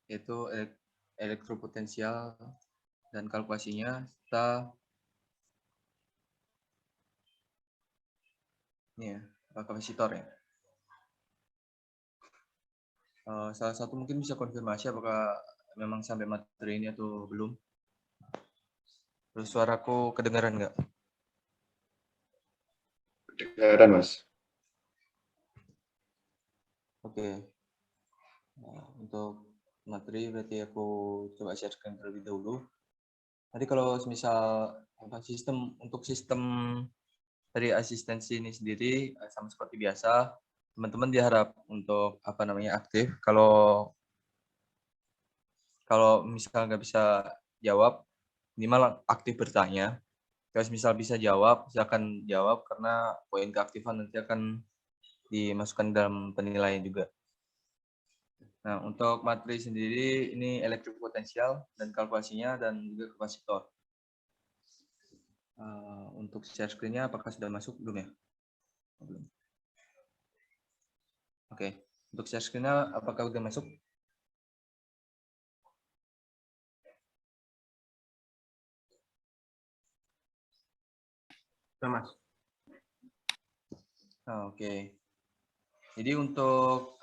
yaitu elektropotensial dan kalkulasinya serta ini ya, kapasitor ya. Salah satu mungkin bisa konfirmasi apakah memang sampai materi ini atau belum. Terus suaraku kedengaran nggak? Kedengaran, Mas. Oke. Nah, untuk materi berarti aku coba share screen terlebih dahulu. Tadi kalau misal untuk sistem dari asistensi ini sendiri sama seperti biasa, teman-teman diharap untuk aktif. Kalau misal nggak bisa jawab, minimal aktif bertanya. Kalau misal bisa jawab, silakan jawab karena poin keaktifan nanti akan dimasukkan dalam penilaian juga. Nah, untuk materi sendiri ini elektropotensial dan kalkulasinya dan juga kapasitor. Untuk share screen-nya apakah sudah masuk belum ya? Belum. Oke, untuk share screen-nya apakah sudah masuk? Sudah, Mas. Oke. Jadi untuk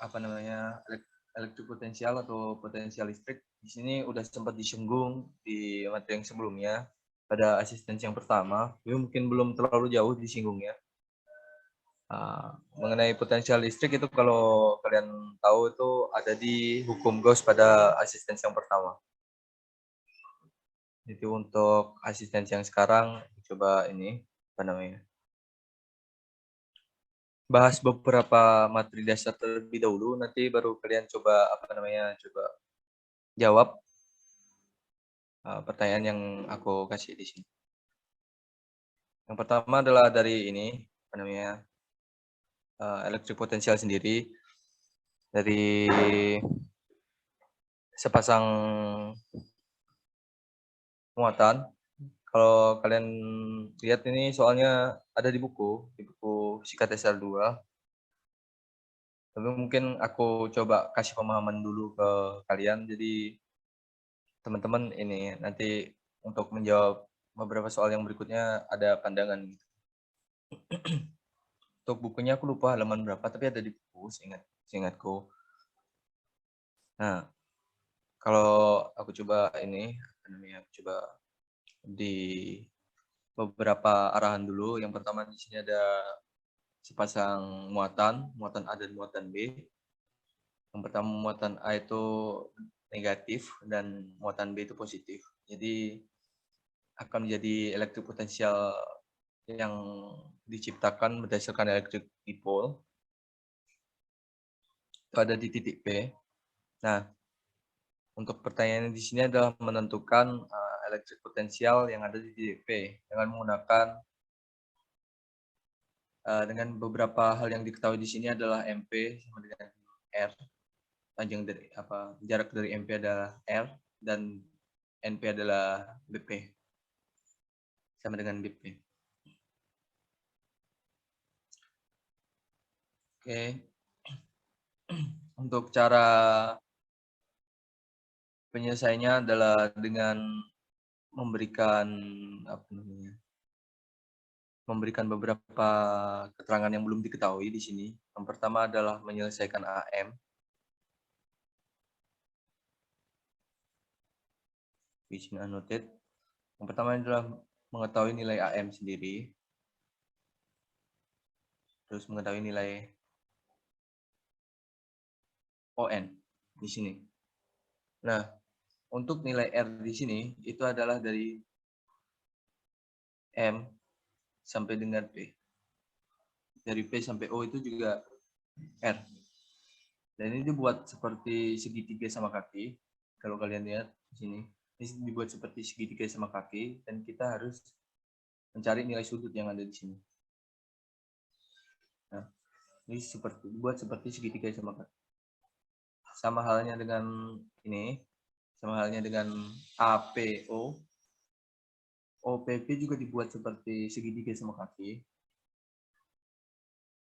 elektropotensial atau potensial listrik di sini udah sempat disinggung di materi yang sebelumnya pada asistensi yang pertama. Jadi mungkin belum terlalu jauh disinggungnya. Mengenai potensial listrik itu kalau kalian tahu itu ada di hukum Gauss pada asistensi yang pertama. Jadi untuk asistensi yang sekarang coba ini bahas beberapa materi dasar terlebih dahulu, nanti baru kalian coba coba jawab pertanyaan yang aku kasih di sini. Yang pertama adalah dari ini elektropotensial sendiri dari sepasang muatan. Kalau kalian lihat ini soalnya ada di buku Fisika Dasar 2. Tapi mungkin aku coba kasih pemahaman dulu ke kalian. Jadi teman-teman ini nanti untuk menjawab beberapa soal yang berikutnya ada pandangan. Untuk bukunya aku lupa halaman berapa, tapi ada di buku seingatku. Nah, kalau aku coba coba di beberapa arahan dulu. Yang pertama di sini ada sepasang muatan A dan muatan B. Yang pertama muatan A itu negatif dan muatan B itu positif. Jadi akan menjadi elektropotensial yang diciptakan berdasarkan electric dipole. Itu ada di titik P. Nah, untuk pertanyaan di sini adalah menentukan elektrik potensial yang ada di titik P dengan menggunakan dengan beberapa hal yang diketahui di sini adalah MP sama dengan R. Jarak dari MP adalah R dan NP adalah BP. Sama dengan BP. Oke. Untuk cara penyelesaiannya adalah dengan memberikan beberapa keterangan yang belum diketahui di sini. Yang pertama adalah menyelesaikan AM. Di sini annotate. Yang pertama adalah mengetahui nilai AM sendiri. Terus mengetahui nilai ON di sini. Nah, untuk nilai R di sini itu adalah dari M sampai dengan P. Dari P sampai O itu juga R. Dan ini dibuat seperti segitiga sama kaki. Kalau kalian lihat di sini, ini dibuat seperti segitiga sama kaki dan kita harus mencari nilai sudut yang ada di sini. Nah, ini dibuat seperti segitiga sama kaki. Sama halnya dengan ini, sama halnya dengan APO. OPP juga dibuat seperti segitiga sama kaki.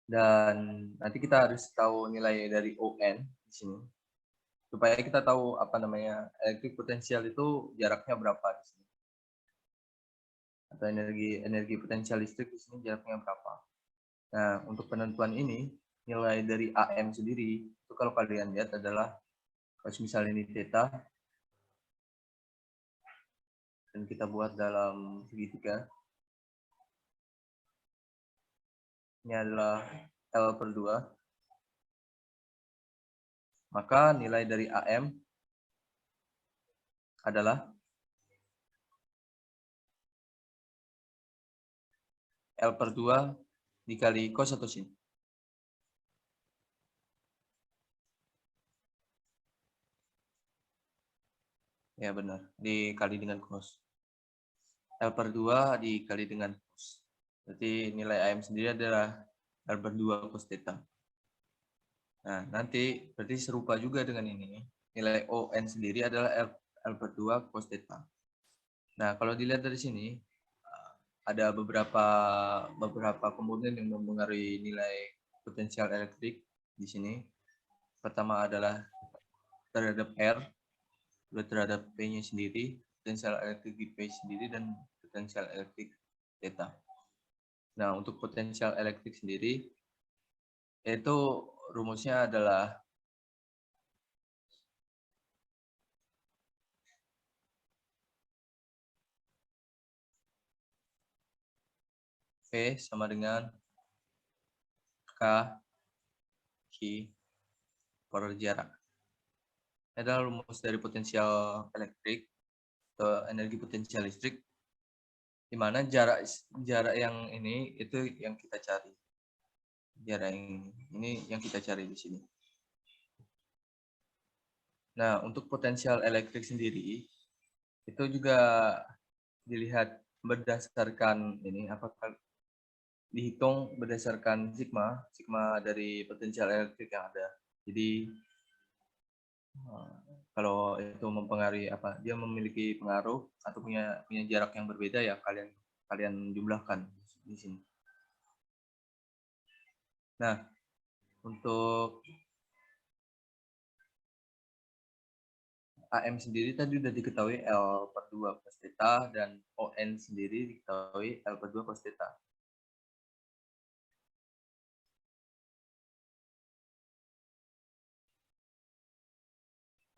Dan nanti kita harus tahu nilai dari ON di sini. supaya kita tahu apa namanya elektrik potensial itu jaraknya berapa di sini. Atau energi potensial listrik di sini jaraknya berapa. Nah, untuk penentuan ini nilai dari AM sendiri itu kalau kalian lihat adalah kalau misalnya ini theta dan kita buat dalam segitiga, ini adalah L/2, maka nilai dari AM adalah L/2 dikali cos atau sin. Ya benar, dikali dengan cos. L/2 dikali dengan cos. Berarti nilai AM sendiri adalah L/2 cos theta. Nah, nanti berarti serupa juga dengan ini. Nilai ON sendiri adalah L/2 cos theta. Nah, kalau dilihat dari sini, ada beberapa komponen yang mempengaruhi nilai potensial elektrik di sini. Pertama adalah terhadap R, kedua terhadap P-nya sendiri, potensial elektrik di P sendiri, dan potensial elektrik theta. Nah, untuk potensial elektrik sendiri, itu rumusnya adalah V sama dengan K Q per jarak. Ini adalah rumus dari potensial elektrik atau energi potensial listrik, di mana jarak yang ini itu yang kita cari. Jarak ini yang kita cari di sini. Nah, untuk potensial elektrik sendiri itu juga dilihat berdasarkan ini, apakah dihitung berdasarkan sigma dari potensial elektrik yang ada. Jadi kalau itu mempengaruhi apa, dia memiliki pengaruh atau punya jarak yang berbeda, ya kalian jumlahkan di sini. Nah, untuk AM sendiri tadi sudah diketahui L/2 cos theta, dan ON sendiri diketahui L/2 cos theta.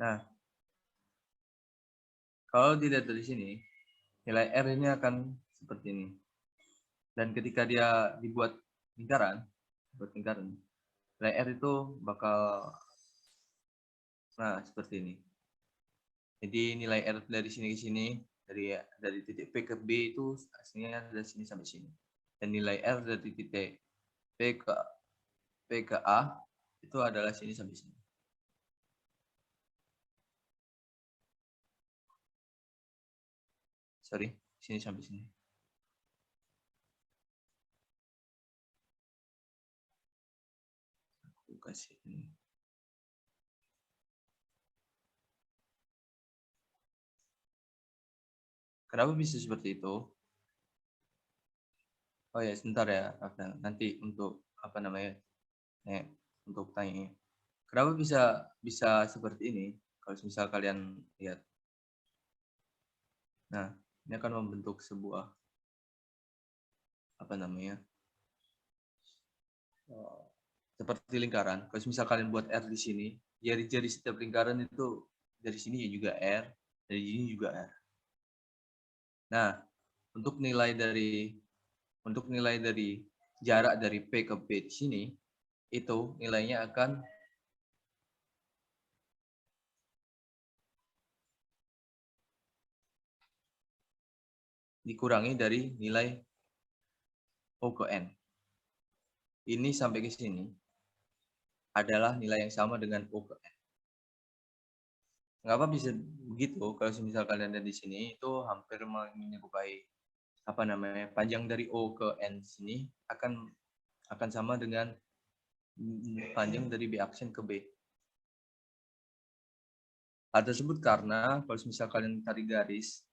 Nah, kalau dilihat dari sini, nilai R ini akan seperti ini. Dan ketika dia dibuat lingkaran, nilai R itu bakal seperti ini. Jadi nilai R dari sini ke sini, dari titik P ke B itu aslinya dari sini sampai sini. Dan nilai R dari titik P ke A itu adalah sini sampai sini. Sorry, sini sampai sini. Aku kasih ini. Kenapa bisa seperti itu? Oh ya, sebentar ya, nanti untuk apa namanya, untuk tanya. Kenapa bisa seperti ini? Kalau misal kalian lihat, nah ini akan membentuk sebuah apa namanya, seperti lingkaran. Kalau misal kalian buat R di sini, jari-jari setiap lingkaran itu dari sini juga R, dari sini juga R. Nah, untuk nilai dari jarak dari P ke B di sini, itu nilainya akan dikurangi dari nilai O ke N. Ini sampai ke sini adalah nilai yang sama dengan O ke N. Mengapa bisa begitu? Kalau misal kalian lihat di sini, itu hampir menyerupai apa namanya, panjang dari O ke N sini akan sama dengan panjang dari B aksen ke B. Hal tersebut karena kalau misal kalian tarik garis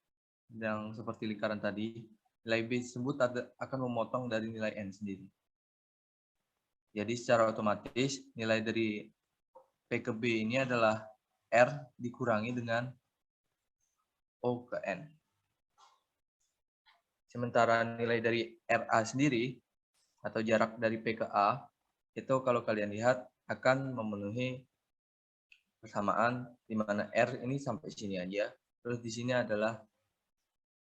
yang seperti lingkaran tadi, nilai B tersebut akan memotong dari nilai N sendiri. Jadi secara otomatis nilai dari P ke B ini adalah R dikurangi dengan O ke N. Sementara nilai dari RA sendiri atau jarak dari P ke A itu kalau kalian lihat akan memenuhi persamaan di mana R ini sampai sini aja. Terus di sini adalah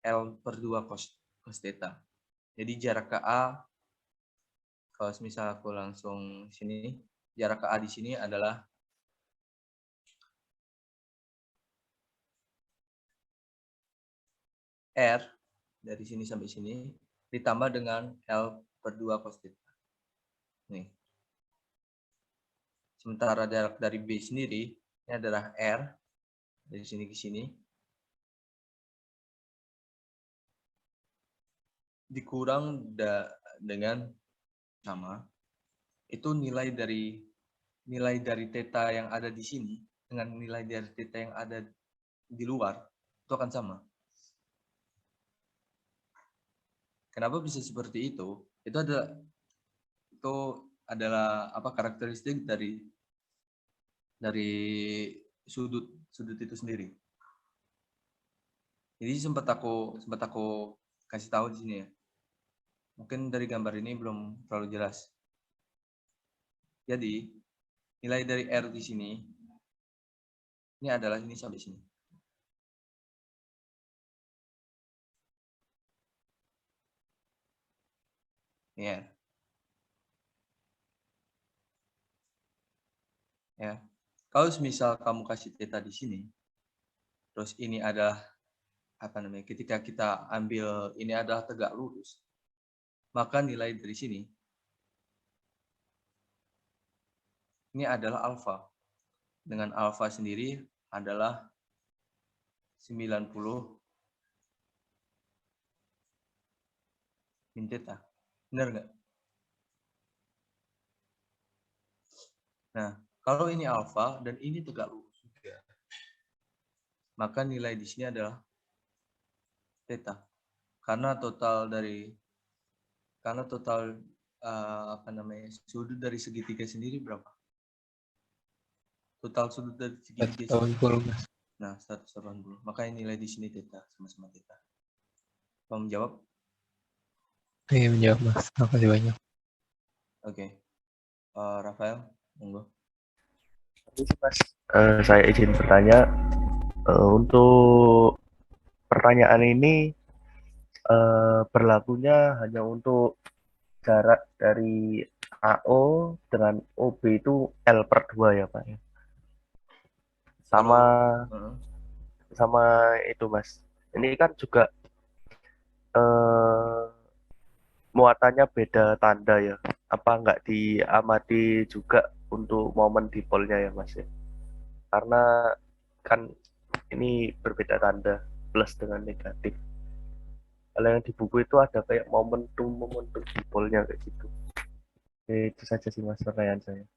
L per 2 cos theta. Jadi jarak ke A, kalau misal aku langsung sini, jarak ke A di sini adalah R dari sini sampai sini ditambah dengan L per 2 cos theta. Nih. Sementara jarak dari B sendiri ini adalah R dari sini ke sini dikurang dengan sama itu nilai dari theta yang ada di sini dengan nilai dari theta yang ada di luar itu akan sama. Kenapa bisa seperti itu? Itu adalah apa karakteristik dari sudut itu sendiri. Jadi sempat aku kasih tahu di sini ya. Mungkin dari gambar ini belum terlalu jelas. Jadi nilai dari R di sini ini adalah ini sampai sini. Ya. Ya. Kalau misal kamu kasih theta di sini, terus ini adalah apa namanya? Ketika kita ambil ini adalah tegak lurus, maka nilai dari sini ini adalah alfa. Dengan alfa sendiri adalah 90 min theta. Benar nggak? Nah, kalau ini alfa dan ini tegak lurus juga, maka nilai di sini adalah theta. Karena total apa namanya sudut dari segitiga sendiri berapa? Total sudut dari segitiga. 180, Mas. Nah, 180. Maka nilai di sini theta, sama-sama theta. Mau menjawab? Iya, menjawab, Mas. Makasih banyak. Oke. Rafael, monggo. Mas, saya izin bertanya, untuk pertanyaan ini berlakunya hanya untuk jarak dari AO dengan OB itu L per 2 ya Pak? Sama itu Mas. Ini kan juga muatannya beda tanda ya. Apa nggak diamati juga untuk momen dipolnya ya Mas ya? Karena kan ini berbeda tanda plus dengan negatif. Kalau yang di buku itu ada kayak momentum dipolnya kayak gitu. Itu saja sih Mas pertanyaan saya.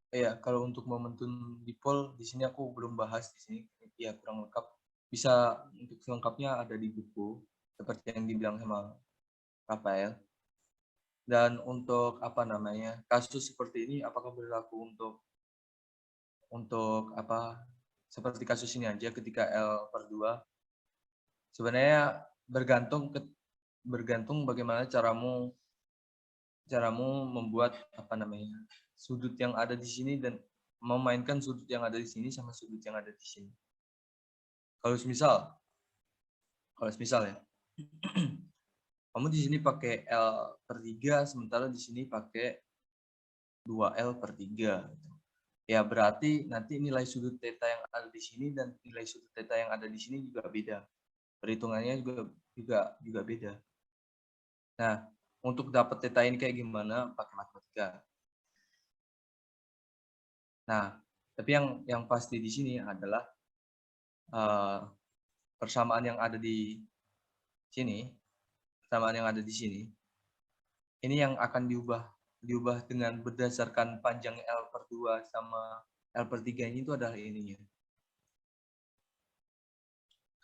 Iya, kalau untuk momentum dipol di sini aku belum bahas di sini. Ya kurang lengkap. Bisa untuk selengkapnya ada di buku seperti yang dibilang sama Rafael. Dan untuk apa namanya kasus seperti ini apakah berlaku untuk apa seperti kasus ini aja ketika L per 2? Sebenarnya bergantung bagaimana caramu membuat apa namanya sudut yang ada di sini dan memainkan sudut yang ada di sini sama sudut yang ada di sini. Kalau misal ya, kamu di sini pakai L per 3, sementara di sini pakai 2L per 3. Ya berarti nanti nilai sudut theta yang ada di sini dan nilai sudut theta yang ada di sini juga beda. Perhitungannya juga beda. Nah, untuk dapat theta ini kayak gimana? Pakai matematika. Nah, tapi yang pasti di sini adalah persamaan yang ada di sini, ini yang akan diubah dengan berdasarkan panjang L per 2 sama L per 3 ini itu adalah ininya.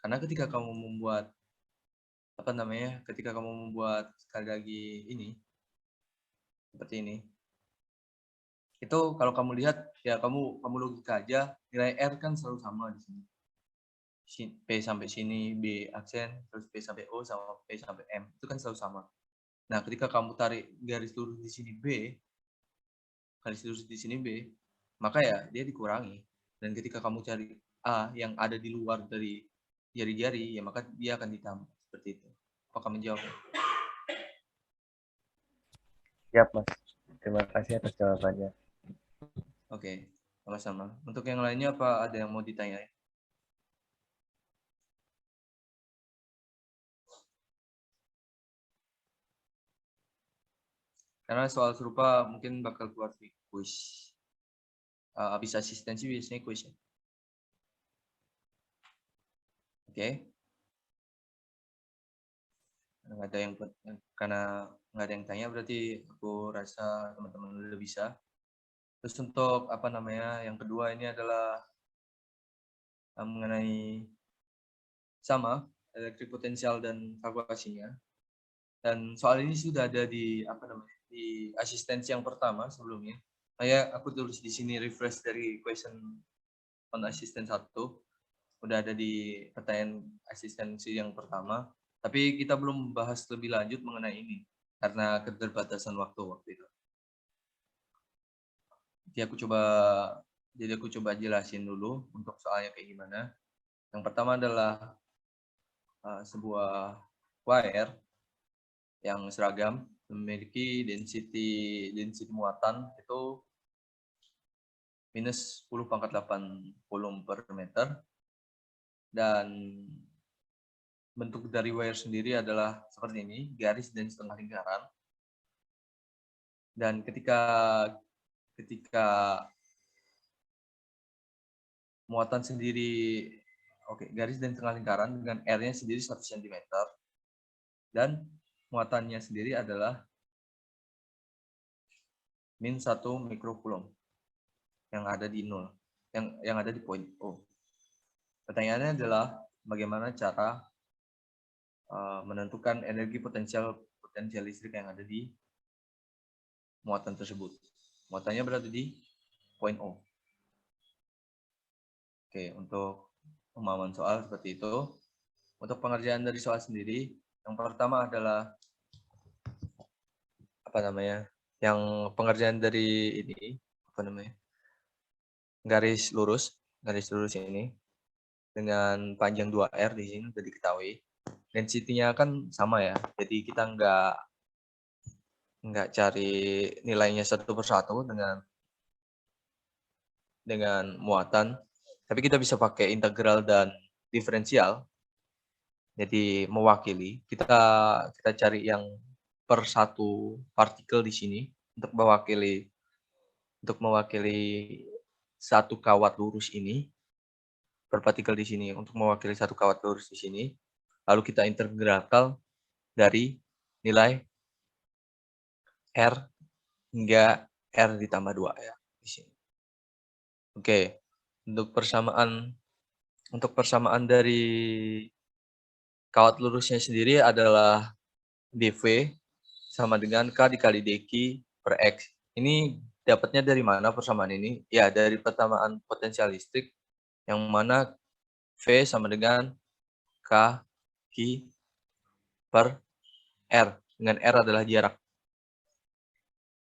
Karena ketika kamu membuat sekali lagi ini seperti ini, Itu kalau kamu lihat ya kamu logika aja, nilai R kan selalu sama di sini. P sampai sini B aksen, terus P sampai O sama P sampai M itu kan selalu sama. Nah, ketika kamu tarik garis lurus di sini B, garis lurus di sini B, maka ya dia dikurangi. Dan ketika kamu cari A yang ada di luar dari jari-jari, ya maka dia akan ditambah seperti itu. Apakah menjawab? Siap, Mas. Terima kasih atas jawabannya. Oke, sama-sama. Untuk yang lainnya apa ada yang mau ditanya? Karena soal serupa mungkin bakal keluar di kuis. Habis asistensi biasanya kuis ya. Oke. Karena nggak ada yang tanya berarti aku rasa teman-teman udah bisa. Terus untuk apa namanya yang kedua ini adalah mengenai sama elektrik potensial dan kalkulasinya. Dan soal ini sudah ada di apa namanya di asistensi yang pertama sebelumnya. Aku tulis di sini refresh dari question on assistant 1. Udah ada di pertanyaan asistensi yang pertama. Tapi kita belum bahas lebih lanjut mengenai ini karena keterbatasan waktu itu. Jadi aku coba jelasin dulu untuk soalnya kayak gimana. Yang pertama adalah sebuah wire yang seragam memiliki density muatan itu minus 10⁻80 per meter, dan bentuk dari wire sendiri adalah seperti ini, garis dan setengah lingkaran. Dan ketika muatan sendiri, garis dan setengah lingkaran dengan R-nya sendiri 1 cm, dan muatannya sendiri adalah min 1 mikrocoulomb yang ada di 0, yang ada di poin O. Pertanyaannya adalah bagaimana cara menentukan energi potensial listrik yang ada di muatan tersebut. Muatannya berada di poin O. Oke, untuk pemahaman soal seperti itu. Untuk pengerjaan dari soal sendiri, yang pertama adalah yang pengerjaan dari ini garis lurus ini dengan panjang 2R di sini sudah diketahui. Density-nya kan sama ya, jadi kita nggak cari nilainya satu persatu dengan muatan, tapi kita bisa pakai integral dan diferensial. Jadi mewakili, kita cari yang per satu partikel di sini untuk mewakili satu kawat lurus ini, per partikel di sini untuk mewakili satu kawat lurus di sini. Lalu kita integralkan dari nilai R hingga R ditambah 2 ya di sini. Oke, untuk persamaan dari kawat lurusnya sendiri adalah dV sama dengan K dikali dQ per X. Ini dapatnya dari mana persamaan ini? Ya, dari persamaan potensial listrik yang mana V sama dengan K Q per R, dengan R adalah jarak.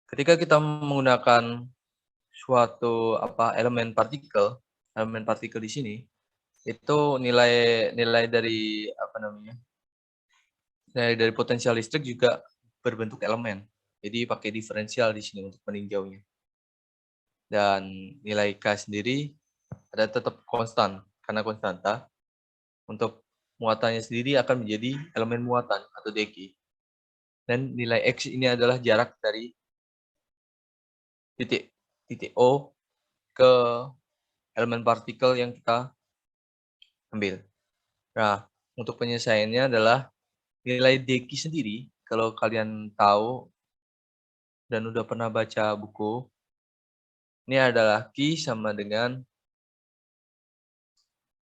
Ketika kita menggunakan suatu elemen partikel di sini, itu nilai dari nilai dari potensial listrik juga berbentuk elemen. Jadi pakai diferensial di sini untuk meninjaunya. Dan nilai K sendiri ada tetap konstan karena konstanta. Untuk muatannya sendiri akan menjadi elemen muatan atau dq. Dan nilai X ini adalah jarak dari titik O ke elemen partikel yang kita ambil. Nah, untuk penyelesaiannya adalah nilai dq sendiri, kalau kalian tahu dan udah pernah baca buku, ini adalah Q sama dengan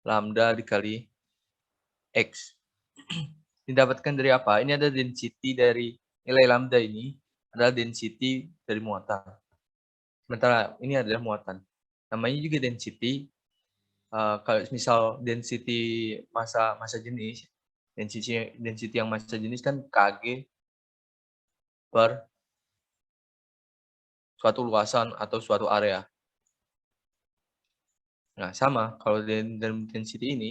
lambda dikali X. Didapatkan dari apa? Ini ada density dari nilai lambda ini adalah density dari muatan. Sementara ini adalah muatan. Namanya juga density. Kalau misal density massa jenis, density yang massa jenis kan Kg per suatu luasan atau suatu area. Nah, sama kalau dalam density ini,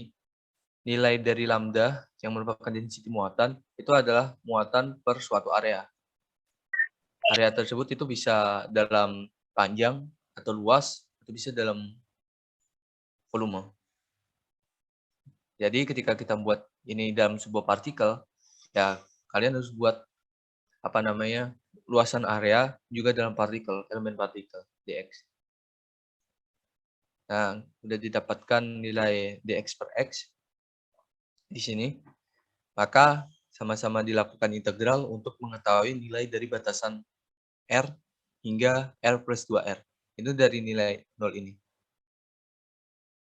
nilai dari lambda yang merupakan density muatan itu adalah muatan per suatu area. Area tersebut itu bisa dalam panjang atau luas, atau bisa dalam volume. Jadi ketika kita buat ini dalam sebuah partikel, ya kalian harus buat apa namanya luasan area juga dalam partikel, elemen partikel dx. Nah, sudah didapatkan nilai dx per x di sini, maka sama-sama dilakukan integral untuk mengetahui nilai dari batasan R hingga R plus 2R. Itu dari nilai 0 ini.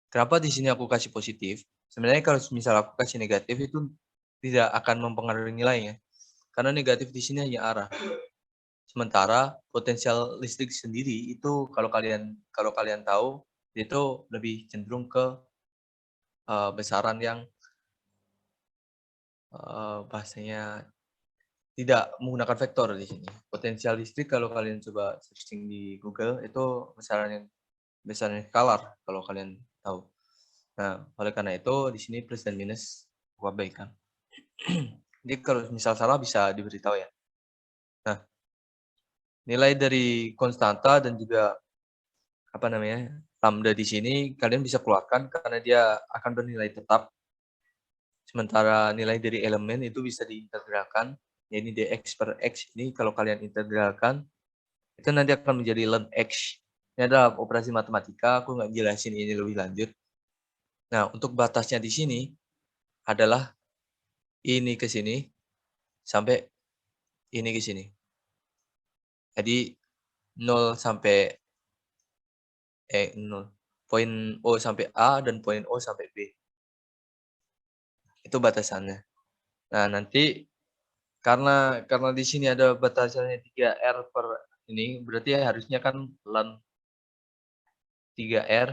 Kenapa di sini aku kasih positif? Sebenarnya kalau misal aku kasih negatif itu tidak akan mempengaruhi nilainya. Karena negatif di sini hanya arah. Sementara potensial listrik sendiri itu kalau kalian tahu itu lebih cenderung ke besaran yang bahasanya tidak menggunakan vektor di sini. Potensial listrik kalau kalian coba searching di Google itu besaran skalar kalau kalian tahu. Nah, oleh karena itu di sini plus dan minus aku abaikan. Jadi kalau misal salah bisa diberitahu ya. Nah, nilai dari konstanta dan juga apa namanya lambda di sini kalian bisa keluarkan karena dia akan bernilai tetap. Sementara nilai dari elemen itu bisa diintegralkan. Jadi dx per x ini kalau kalian integralkan itu nanti akan menjadi ln x. Ini adalah operasi matematika. Aku nggak jelasin ini lebih lanjut. Nah, untuk batasnya di sini adalah ini ke sini sampai ini ke sini. Jadi 0 sampai 0. Poin O sampai A dan poin O sampai B. Itu batasannya. Nah, nanti karena di sini ada batasannya 3R per ini, berarti harusnya kan ln 3R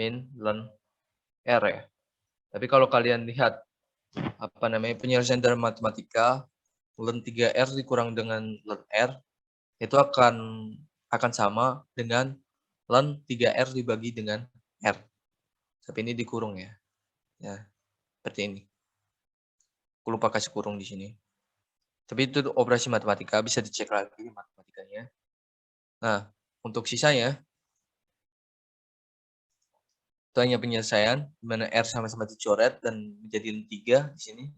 min ln R ya. Tapi kalau kalian lihat apa namanya penyelesaian dalam matematika, ln 3R dikurang dengan ln R itu akan sama dengan ln 3R dibagi dengan R. Tapi ini dikurung ya. Ya, seperti ini. Aku lupa kasih kurung di sini. Tapi itu operasi matematika, bisa dicek lagi matematikanya. Nah, untuk sisanya, itu hanya penyelesaian, di mana R sama-sama dicoret dan menjadi 3 di sini.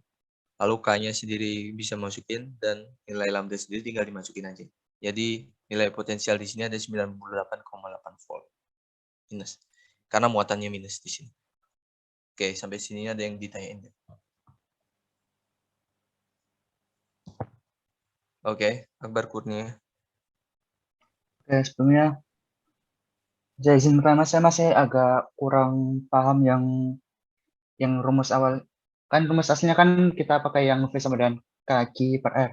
Lalu K-nya sendiri bisa masukin, dan nilai lambda sendiri tinggal dimasukin aja. Jadi, nilai potensial di sini ada 98,8 volt. Minus. Karena muatannya minus di sini. Oke, sampai sini ada yang ditanyain. Oke, Akbar Kurnia. Oke, sebelumnya saya izin pertama, saya masih agak kurang paham yang rumus awal. Kan rumus aslinya kan kita pakai yang V sama dengan kaki per R.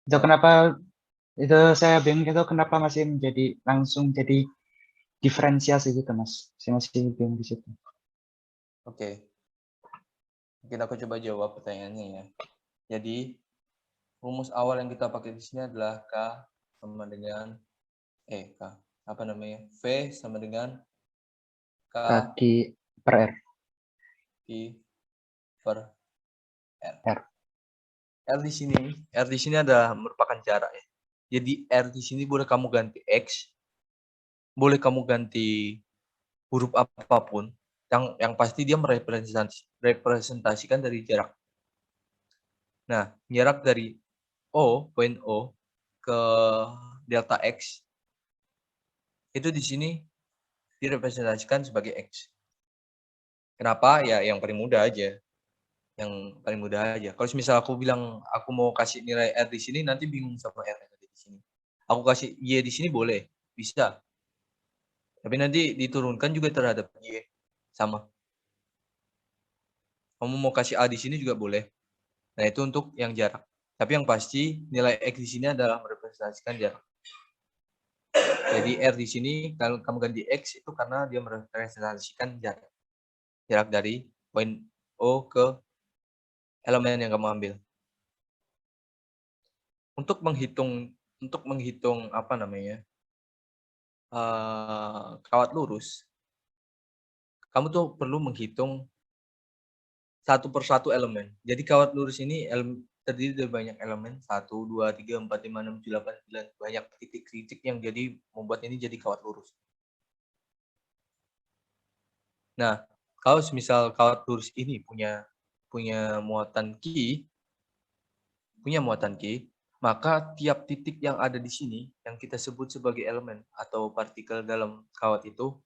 Itu kenapa, itu saya bingung itu kenapa masih langsung jadi diferensiasi gitu, Mas. Saya masih bingung di situ. Oke. Mungkin aku coba jawab pertanyaannya ya. Jadi, rumus awal yang kita pakai di sini adalah K sama dengan apa namanya? V sama dengan Kaki per R. per R. R di sini ada merupakan jarak ya. Jadi R di sini boleh kamu ganti X, boleh kamu ganti huruf apapun. Yang pasti dia merepresentasikan dari jarak. Nah, jarak dari poin O ke delta X itu di sini direpresentasikan sebagai X. Kenapa? Ya yang paling mudah aja. Yang paling mudah aja. Kalau misal aku bilang aku mau kasih nilai R di sini, nanti bingung sama R di sini. Aku kasih Y di sini boleh, bisa. Tapi nanti diturunkan juga terhadap Y. Sama. Kamu mau kasih A di sini juga boleh. Nah, itu untuk yang jarak. Tapi yang pasti nilai X di sini adalah merepresentasikan jarak. Jadi R di sini kalau kamu ganti X itu karena dia merepresentasikan jarak dari poin O ke elemen yang kamu ambil. Untuk menghitung apa namanya? Kawat lurus, kamu tuh perlu menghitung satu persatu elemen. Jadi kawat lurus ini terdiri dari banyak elemen, 1, 2, 3, 4, 5, 6, 7, 8, 9, banyak titik-titik yang jadi membuat ini jadi kawat lurus. Nah, kalau misal kawat lurus ini punya muatan Q, maka tiap titik yang ada di sini yang kita sebut sebagai elemen atau partikel dalam kawat itu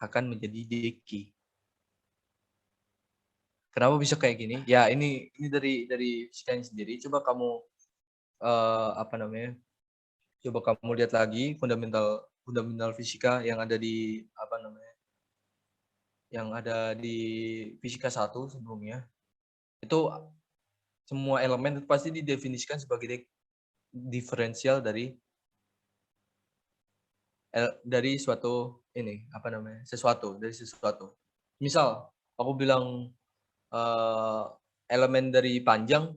akan menjadi dq. Kenapa bisa kayak gini? Ya ini dari fisikanya sendiri. Coba kamu apa namanya? Coba kamu lihat lagi fundamental fisika yang ada di apa namanya? Yang ada di fisika 1 sebelumnya. Itu semua elemen itu pasti didefinisikan sebagai diferensial dari suatu ini apa namanya? Dari sesuatu. Misal aku bilang elemen dari panjang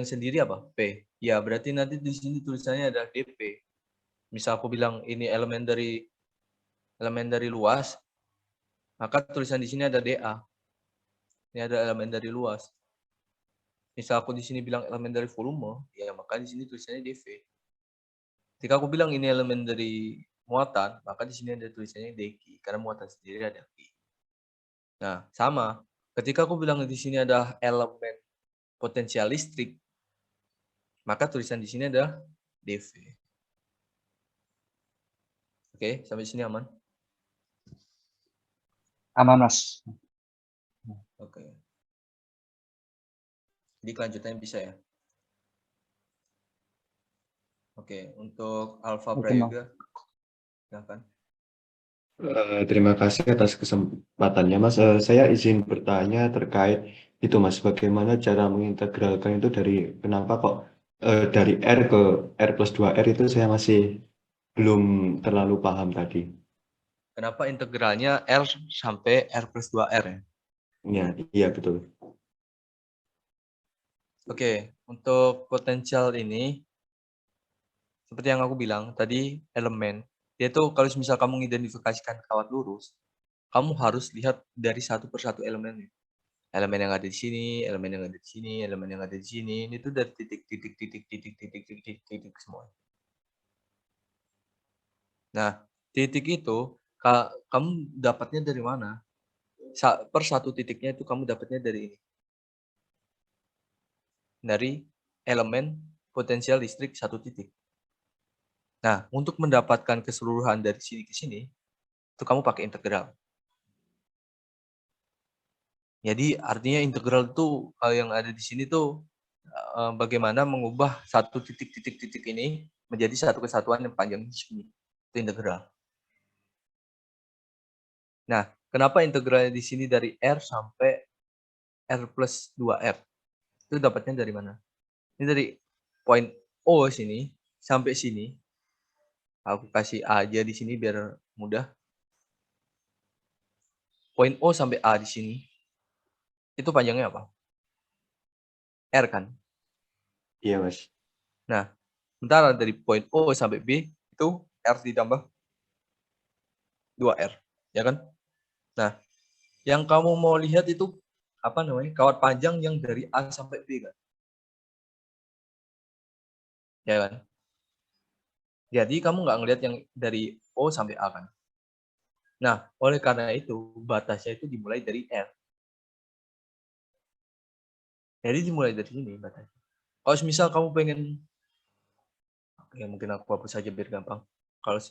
sendiri apa? P. Ya, berarti nanti di sini tulisannya ada dp. Misal aku bilang ini elemen dari luas, maka tulisan di sini ada dA. Ini ada elemen dari luas. Misal aku di sini bilang elemen dari volume, ya maka di sini tulisannya dV. Ketika aku bilang ini elemen dari muatan, maka di sini ada tulisannya dq karena muatan sendiri ada Q. Nah, sama. Ketika aku bilang di sini ada elemen potensial listrik, maka tulisan di sini ada dV. Oke, sampai sini aman? Aman, Mas. Oke. Jadi kelanjutannya bisa ya? Oke, untuk Alfa Oke, Prayoga, silakan. Terima kasih atas kesempatannya, Mas. Saya izin bertanya terkait itu, Mas. Bagaimana cara mengintegralkan itu kenapa kok dari R ke R plus 2R itu saya masih belum terlalu paham tadi. Kenapa integralnya R sampai R plus 2R ya? Ya, iya betul. Oke, untuk potensial ini, seperti yang aku bilang tadi, elemen. Dia tuh kalau misal kamu mengidentifikasikan kawat lurus, kamu harus lihat dari satu persatu elemennya. Elemen yang ada di sini, elemen yang ada di sini, elemen yang ada di sini. Ini tuh dari titik semua. Nah, titik itu kamu dapatnya dari mana? Per satu titiknya itu kamu dapatnya dari ini. Dari elemen potensial listrik satu titik. Nah, untuk mendapatkan keseluruhan dari sini ke sini, itu kamu pakai integral. Jadi artinya integral itu yang ada di sini tuh bagaimana mengubah satu titik ini menjadi satu kesatuan yang panjang di sini. Itu integral. Nah, kenapa integralnya di sini dari R sampai R plus 2R? Itu dapatnya dari mana? Ini dari poin O sini sampai sini. Aku kasih A aja di sini biar mudah. Poin O sampai A di sini. Itu panjangnya apa? R kan? Iya, Mas. Nah, sementara dari poin O sampai B itu R ditambah 2R. Ya kan? Nah, yang kamu mau lihat itu apa namanya? Kawat panjang yang dari A sampai B kan? Ya kan? Jadi kamu nggak ngelihat yang dari O sampai A kan? Nah, oleh karena itu batasnya itu dimulai dari R. Jadi dimulai dari sini batasnya. Kalau misal kamu pengen, ya mungkin aku hapus saja biar gampang. Kalau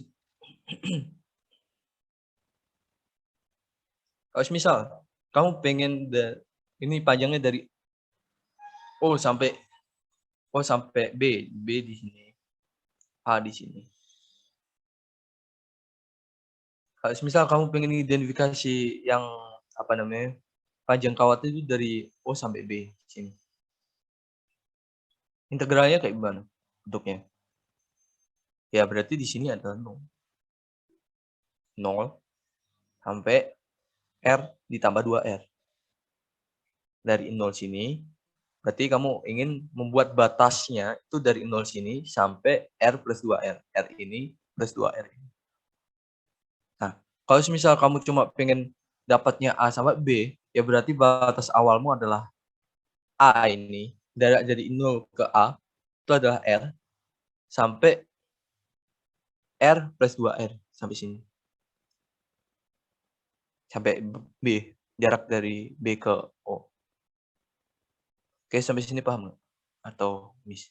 misal kamu pengen ini panjangnya dari O sampai B, B di sini, A di sini. Kalau misal kamu pengen identifikasi yang apa namanya panjang kawat itu dari O sampai B di sini. Integralnya kayak gimana bentuknya? Ya berarti di sini ada 0. 0 sampai R ditambah 2R. Dari 0 sini, berarti kamu ingin membuat batasnya itu dari 0 sini sampai R plus 2R. R ini plus 2R ini. Nah, kalau misal kamu cuma pengen dapatnya A sampai B, ya berarti batas awalmu adalah A ini. Dari 0 ke A, itu adalah R, sampai R plus 2R, sampai sini. Sampai B, jarak dari B ke O. Oke, sampai sini paham nggak? Atau miss?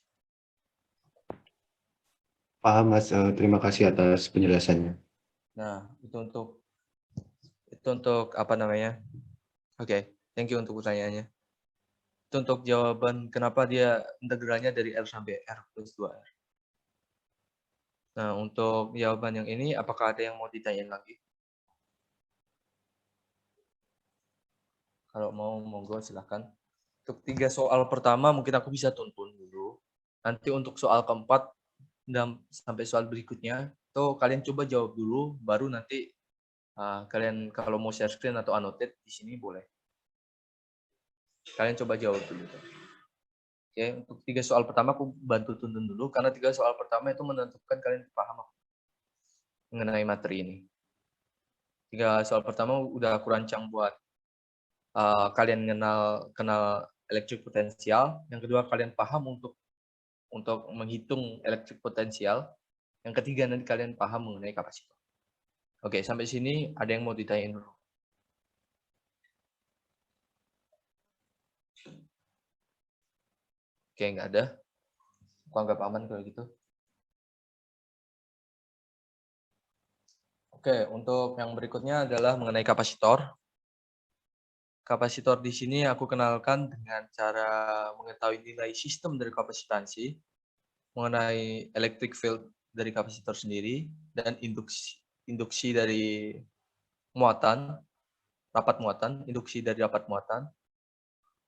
Paham, Mas. Terima kasih atas penjelasannya. Nah, itu untuk apa namanya? Oke, thank you untuk pertanyaannya. Itu untuk jawaban kenapa dia integralnya dari R sampai R plus 2R. Nah, untuk jawaban yang ini, apakah ada yang mau ditanyain lagi? Kalau mau, monggo silahkan. Untuk 3 soal pertama mungkin aku bisa tuntun dulu. Nanti untuk soal keempat dan sampai soal berikutnya, itu kalian coba jawab dulu, baru nanti kalian kalau mau share screen atau annotate di sini boleh. Kalian coba jawab dulu. Oke, untuk 3 soal pertama aku bantu tuntun dulu, karena 3 soal pertama itu menentukan kalian paham mengenai materi ini. 3 soal pertama udah aku rancang buat kalian kenal elektrik potensial. Yang kedua kalian paham untuk menghitung elektrik potensial. Yang ketiga nanti kalian paham mengenai kapasitor. Oke, sampai sini ada yang mau ditanyain dulu? Oke, nggak ada. Aku anggap aman kalau gitu. Oke, untuk yang berikutnya adalah mengenai kapasitor. Kapasitor di sini aku kenalkan dengan cara mengetahui nilai sistem dari kapasitansi, mengenai electric field dari kapasitor sendiri, dan induksi dari muatan, rapat muatan, induksi dari rapat muatan.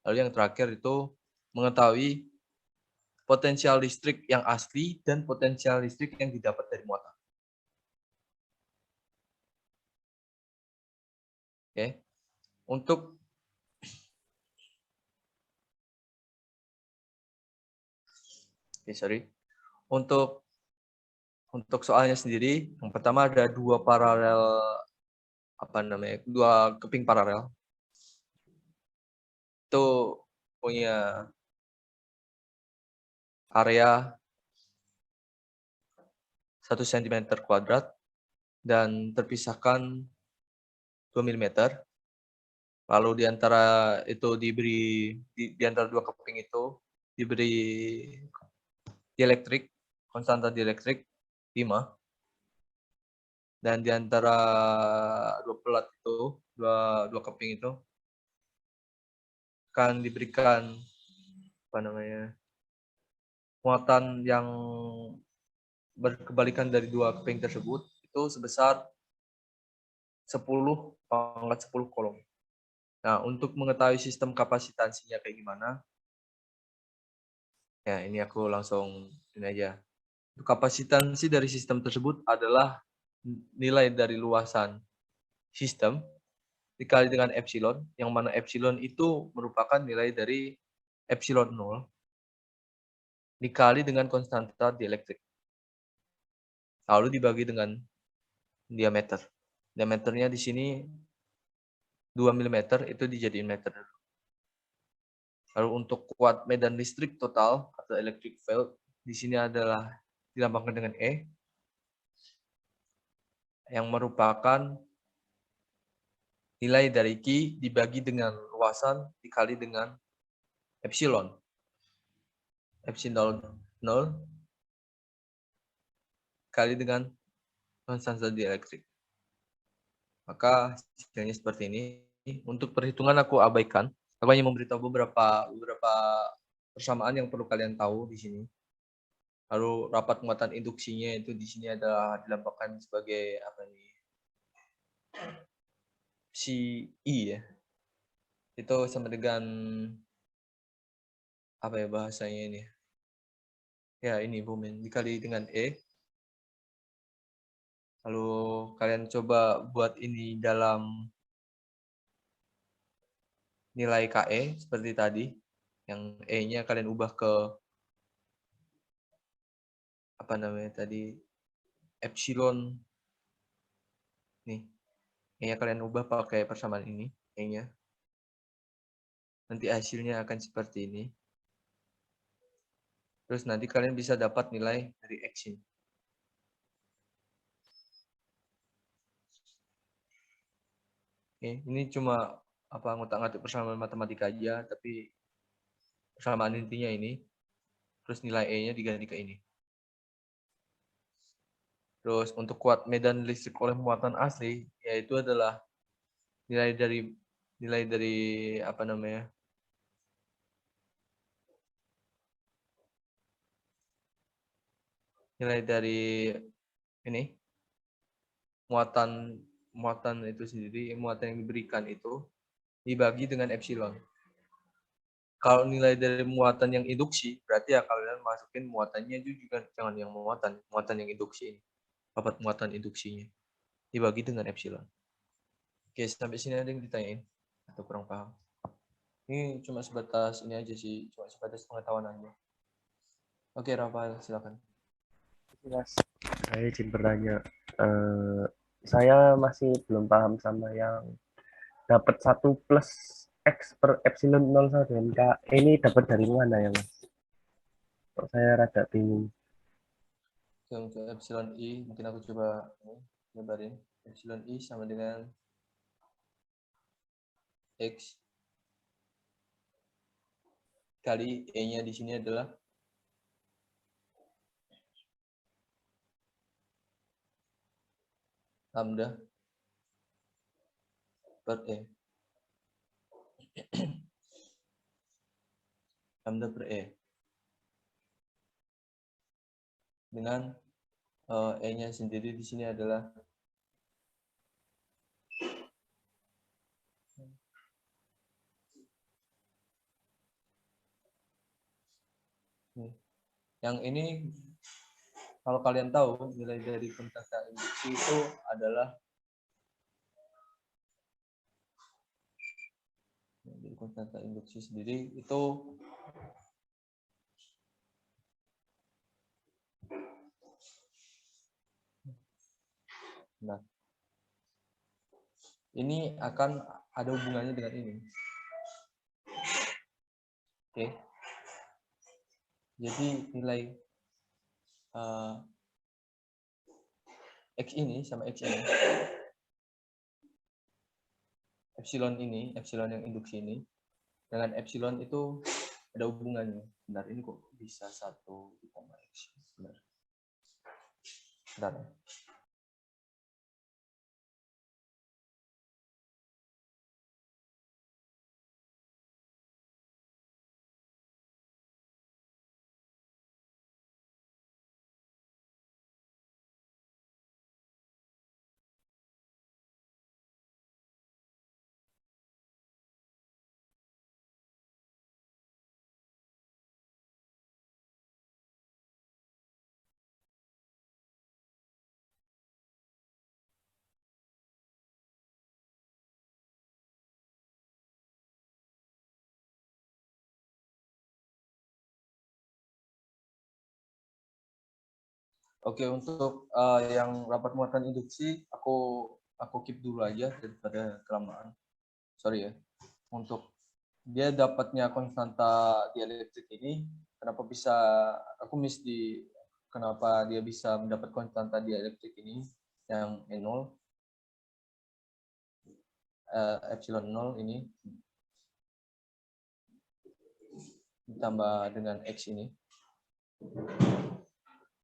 Lalu yang terakhir itu mengetahui potensial listrik yang asli dan potensial listrik yang didapat dari muatan. Oke. Untuk soalnya sendiri, yang pertama ada dua keping paralel. Itu punya area 1 cm kuadrat dan terpisahkan 2 mm. Lalu di antara itu di antara dua keping itu diberi dielektrik, konstanta dielektrik 5. Dan di antara dua pelat itu, dua keping itu akan diberikan muatan yang berkebalikan dari dua keping tersebut itu sebesar 10⁻10 kolom. Nah, untuk mengetahui sistem kapasitansinya kayak gimana, ya ini aku langsung ini aja. Kapasitansi dari sistem tersebut adalah nilai dari luasan sistem dikali dengan epsilon, yang mana epsilon itu merupakan nilai dari epsilon 0 dikali dengan konstanta dielektrik. Lalu dibagi dengan diameter. Diameternya di sini 2 mm itu dijadiin meter. Lalu untuk kuat medan listrik total atau electric field di sini adalah dilambangkan dengan E, yang merupakan nilai dari Q dibagi dengan luasan dikali dengan epsilon. Epsilon 0 kali dengan konstanta dielektrik. Maka hasilnya seperti ini. Untuk perhitungan aku abaikan. Aku hanya memberitahu beberapa persamaan yang perlu kalian tahu di sini. Lalu rapat muatan induksinya itu di sini adalah dilambangkan sebagai apa nih? CI ya. Itu sama dengan apa ya bahasanya ini? Ya ini Bumen dikali dengan E. Lalu kalian coba buat ini dalam nilai KE seperti tadi. Yang E-nya kalian ubah ke apa namanya tadi, epsilon. Nih, E-nya kalian ubah pakai persamaan ini, E-nya. Nanti hasilnya akan seperti ini. Terus nanti kalian bisa dapat nilai dari X ini. Oke, ini cuma apa ngotak-ngatik persamaan matematika aja, tapi persamaan intinya ini. Terus nilai E-nya diganti ke ini. Terus untuk kuat medan listrik oleh muatan asli, yaitu adalah nilai dari apa namanya? Nilai dari ini muatan itu sendiri, muatan yang diberikan itu dibagi dengan epsilon. Kalau nilai dari muatan yang induksi, berarti ya kalian masukin muatannya itu juga jangan yang muatan yang induksi ini. Dapat muatan induksinya. Dibagi dengan epsilon. Oke, sampai sini ada yang ditanyain atau kurang paham? Ini cuma sebatas ini aja sih, cuma sebatas pengetahuan aja. Oke, Rafael, silakan. Mas, saya izin bertanya. Saya masih belum paham sama yang dapat 1 plus X per epsilon 0 sama dengan K. Ini dapat dari mana ya, Mas? Kok saya rada bingung. Oke, untuk epsilon I, mungkin aku coba nyebarin. Epsilon I sama dengan X kali E-nya di sini adalah lambda per E. Lambda per E. Dengan E-nya sendiri di sini adalah yang ini, kalau kalian tahu nilai dari konstanta induksi itu adalah dari konstanta induksi sendiri itu nah ini akan ada hubungannya dengan ini. Oke. Jadi nilai X ini sama X ini, epsilon yang induksi ini, dengan epsilon itu ada hubungannya. Benar, ini kok bisa 1 ditambah X. Benar. Benar. Oke, untuk yang rapat muatan induksi aku keep dulu aja daripada kelamaan. Sorry ya. Untuk dia dapatnya konstanta dielektrik ini, kenapa dia bisa mendapat konstanta dielektrik ini yang E0 epsilon 0 ini ditambah dengan X ini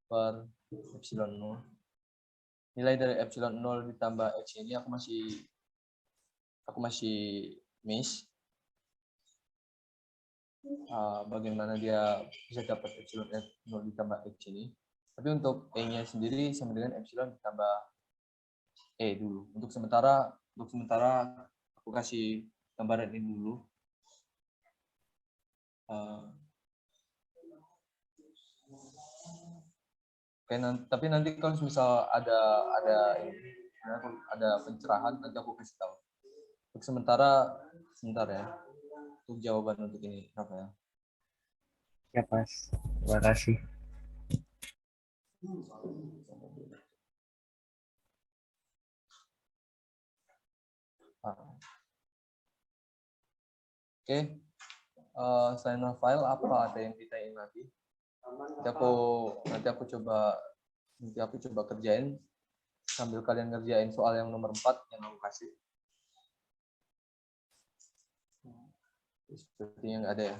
per epsilon 0. Nilai dari epsilon 0 ditambah X ini aku masih miss. Bagaimana dia bisa dapat epsilon 0 ditambah X ini. Tapi untuk E-nya sendiri sama dengan epsilon ditambah E dulu. Untuk sementara aku kasih gambaran ini dulu. Oke, tapi nanti kalau misal ada ini, ada pencerahan nanti aku kasih tahu. Untuk sementara sebentar ya. Untuk jawaban untuk ini Rafael. Ya, Mas. Terima kasih. Oke. Selain Rafael, apa ada yang ditanyain lagi? Nanti aku coba kerjain sambil kalian ngerjain soal yang nomor 4 yang aku kasih. Sepertinya nggak ada ya.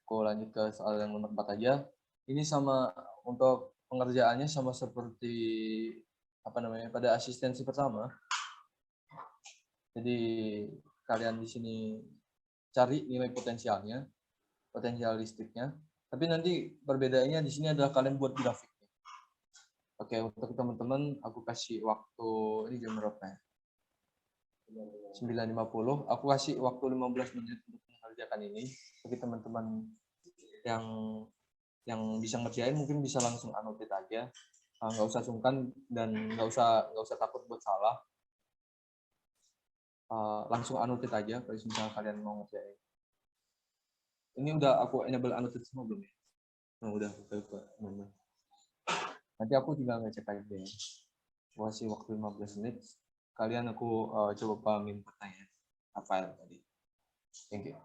Aku lanjut ke soal yang nomor 4 aja. Ini sama untuk pengerjaannya sama seperti pada asistensi pertama. Jadi kalian di sini cari nilai potensialnya, potensial listriknya. Tapi nanti perbedaannya di sini adalah kalian buat grafiknya. Oke, untuk teman-teman aku kasih waktu ini jam berapa ya? 9.50. Aku kasih waktu 15 menit untuk mengerjakan ini. Bagi teman-teman yang bisa ngerjain mungkin bisa langsung anotate aja. Nggak usah sungkan dan nggak usah takut buat salah. Langsung annotate aja kalau misalnya kalian mau ngerjain. Ini udah aku enable annotate semua belum ya? Nah, udah buka. Nanti aku tinggal ngecek aja ya. Aku kasih waktu 15 menit. Kalian aku coba pahamin pertanyaan Rafael tadi. Thank you.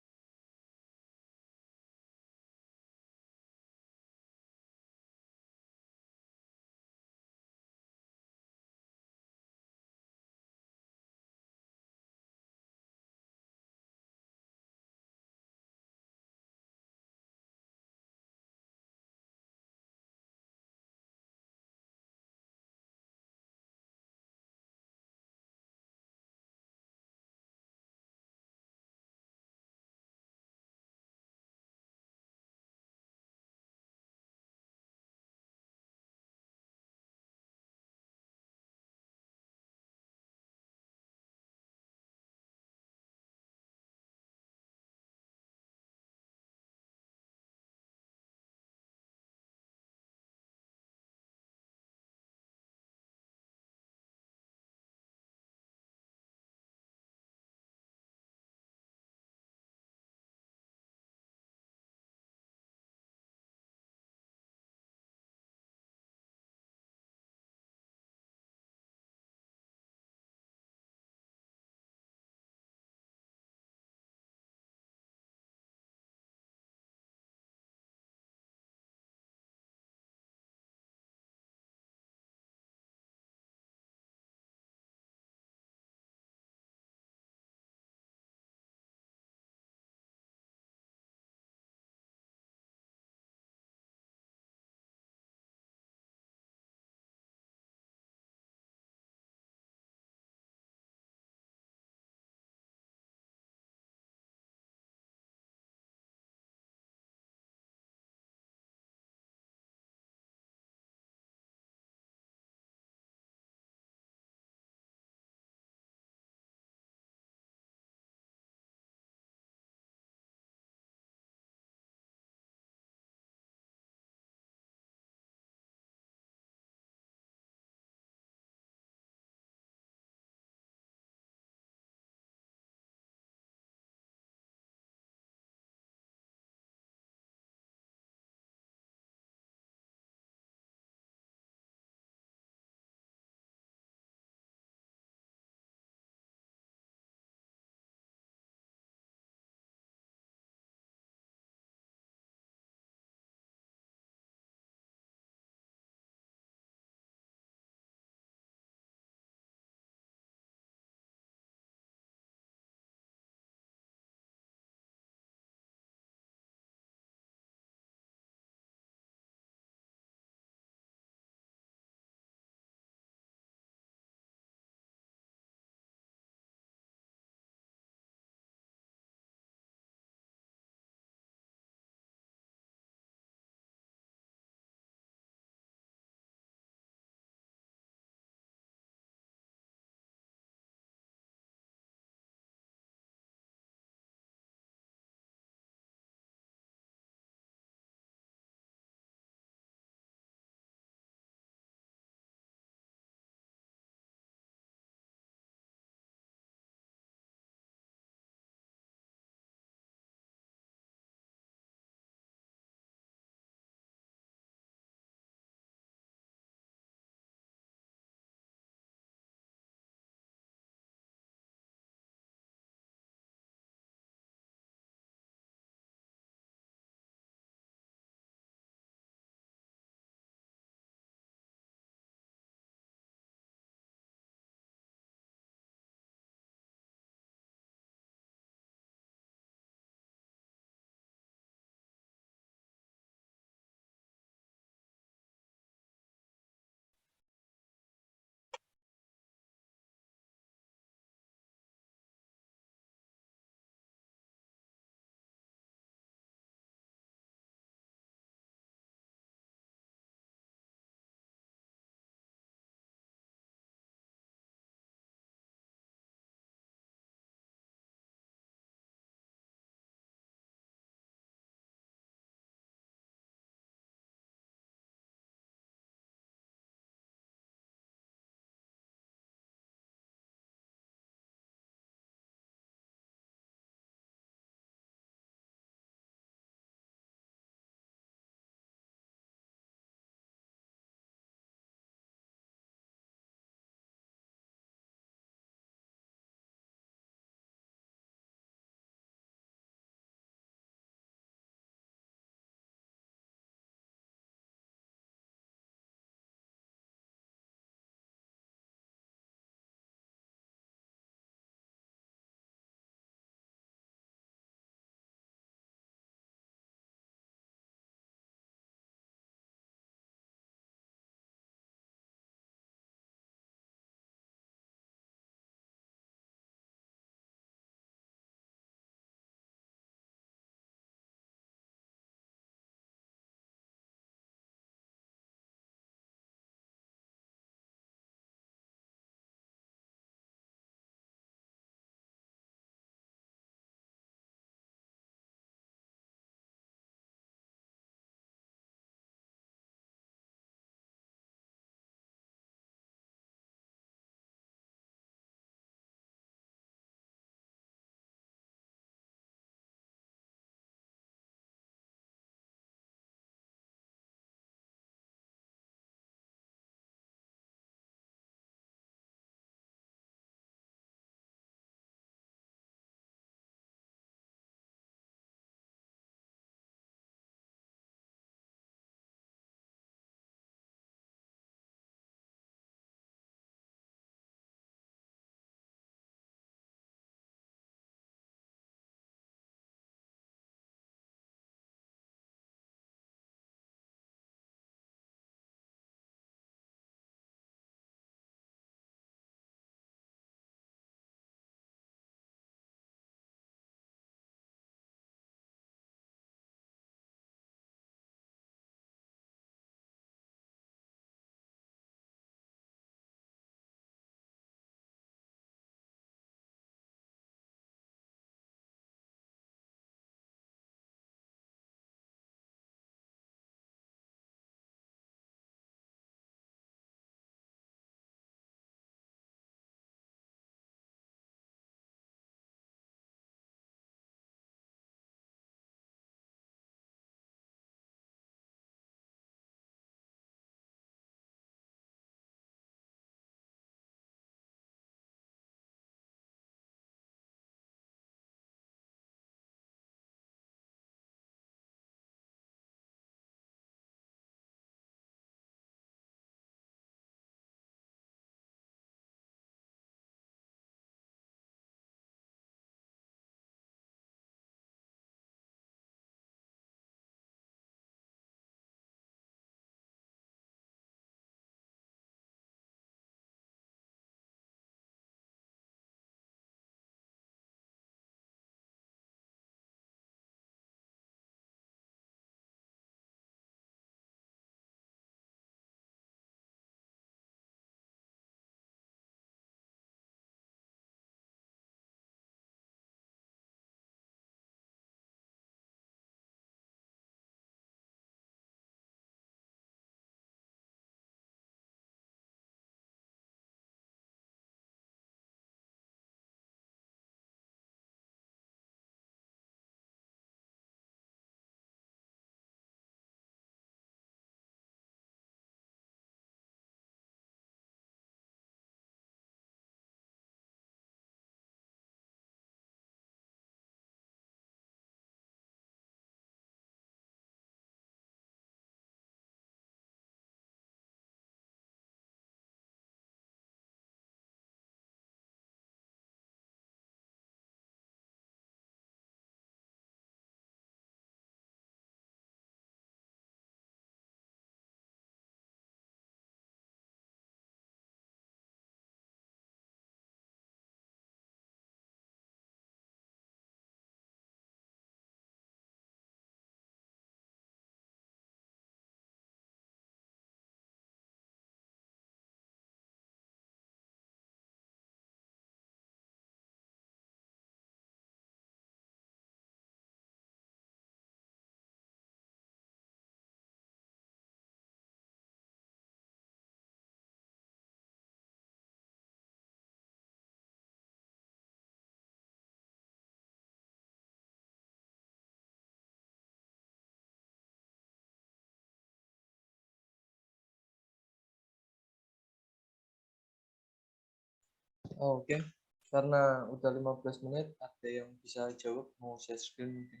Oke. Karena udah 15 menit, ada yang bisa jawab, mau share screen mungkin.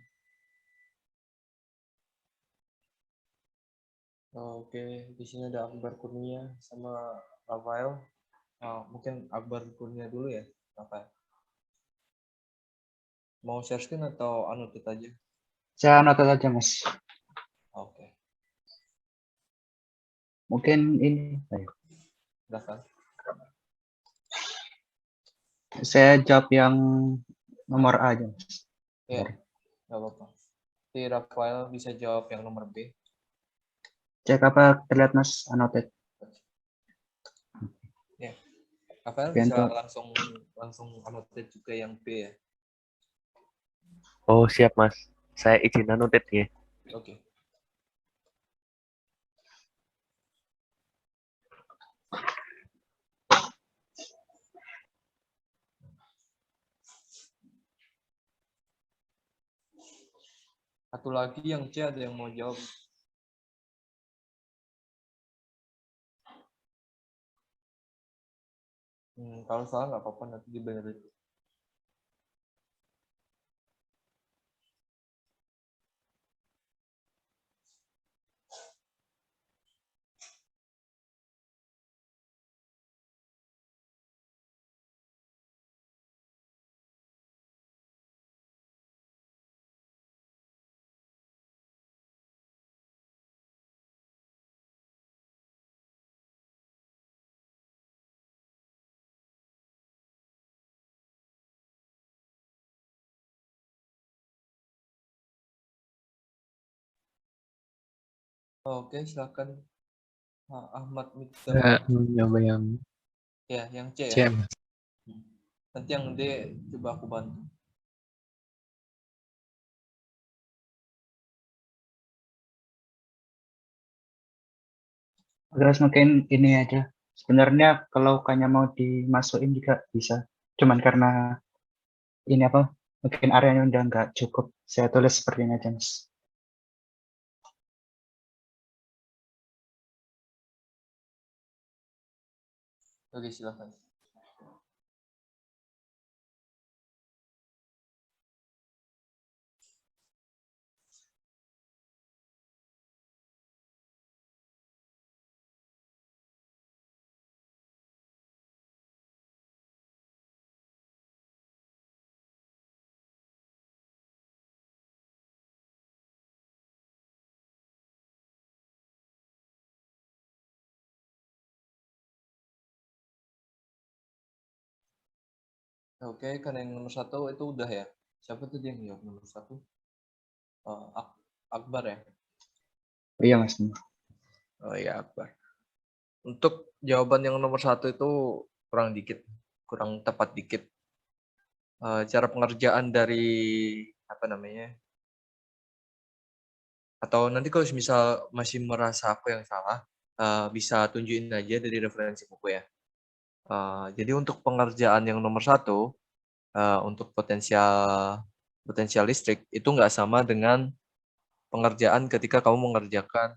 Oke, di sini ada Akbar Kurnia sama Rafael. Mungkin Akbar Kurnia dulu ya, Rafael. Mau share screen atau annotate aja? Saya notat aja, Mas. Oke, Mungkin ini, ayo. silakan. Saya jawab yang nomor A aja, Mas. Ya, nggak apa-apa. Si Rafael bisa jawab yang nomor B. Cek apa terlihat, Mas, annotate. Ya, Rafael Oke, bisa untuk langsung annotate juga yang B ya. Oh, siap, Mas. Saya izin annotate ya. Oke. Satu lagi yang C ada yang mau jawab. Kalau salah nggak apa-apa, nanti dibenerin. Oke, silakan Ahmad Miftah. Saya mencoba yang Ya, yang C C, ya. Mas. Nanti yang D coba aku bantu. terus mungkin ini aja. Sebenarnya kalau kayaknya mau dimasukin juga bisa. Cuman karena ini apa? Mungkin areanya udah nggak cukup. Saya tulis seperti ini aja, Mas. Oke, silakan. Oke, karena yang nomor 1 itu udah ya. Siapa tuh dia yang jawab nomor 1? Akbar ya. Oh, iya, Mas. Oh iya, Akbar. Untuk jawaban yang nomor 1 itu kurang tepat dikit. Cara pengerjaan dari apa namanya? Atau nanti kalau misal masih merasa aku yang salah, bisa tunjukin aja dari referensi buku ya. Jadi untuk pengerjaan yang nomor 1, untuk potensial listrik itu nggak sama dengan pengerjaan ketika kamu mengerjakan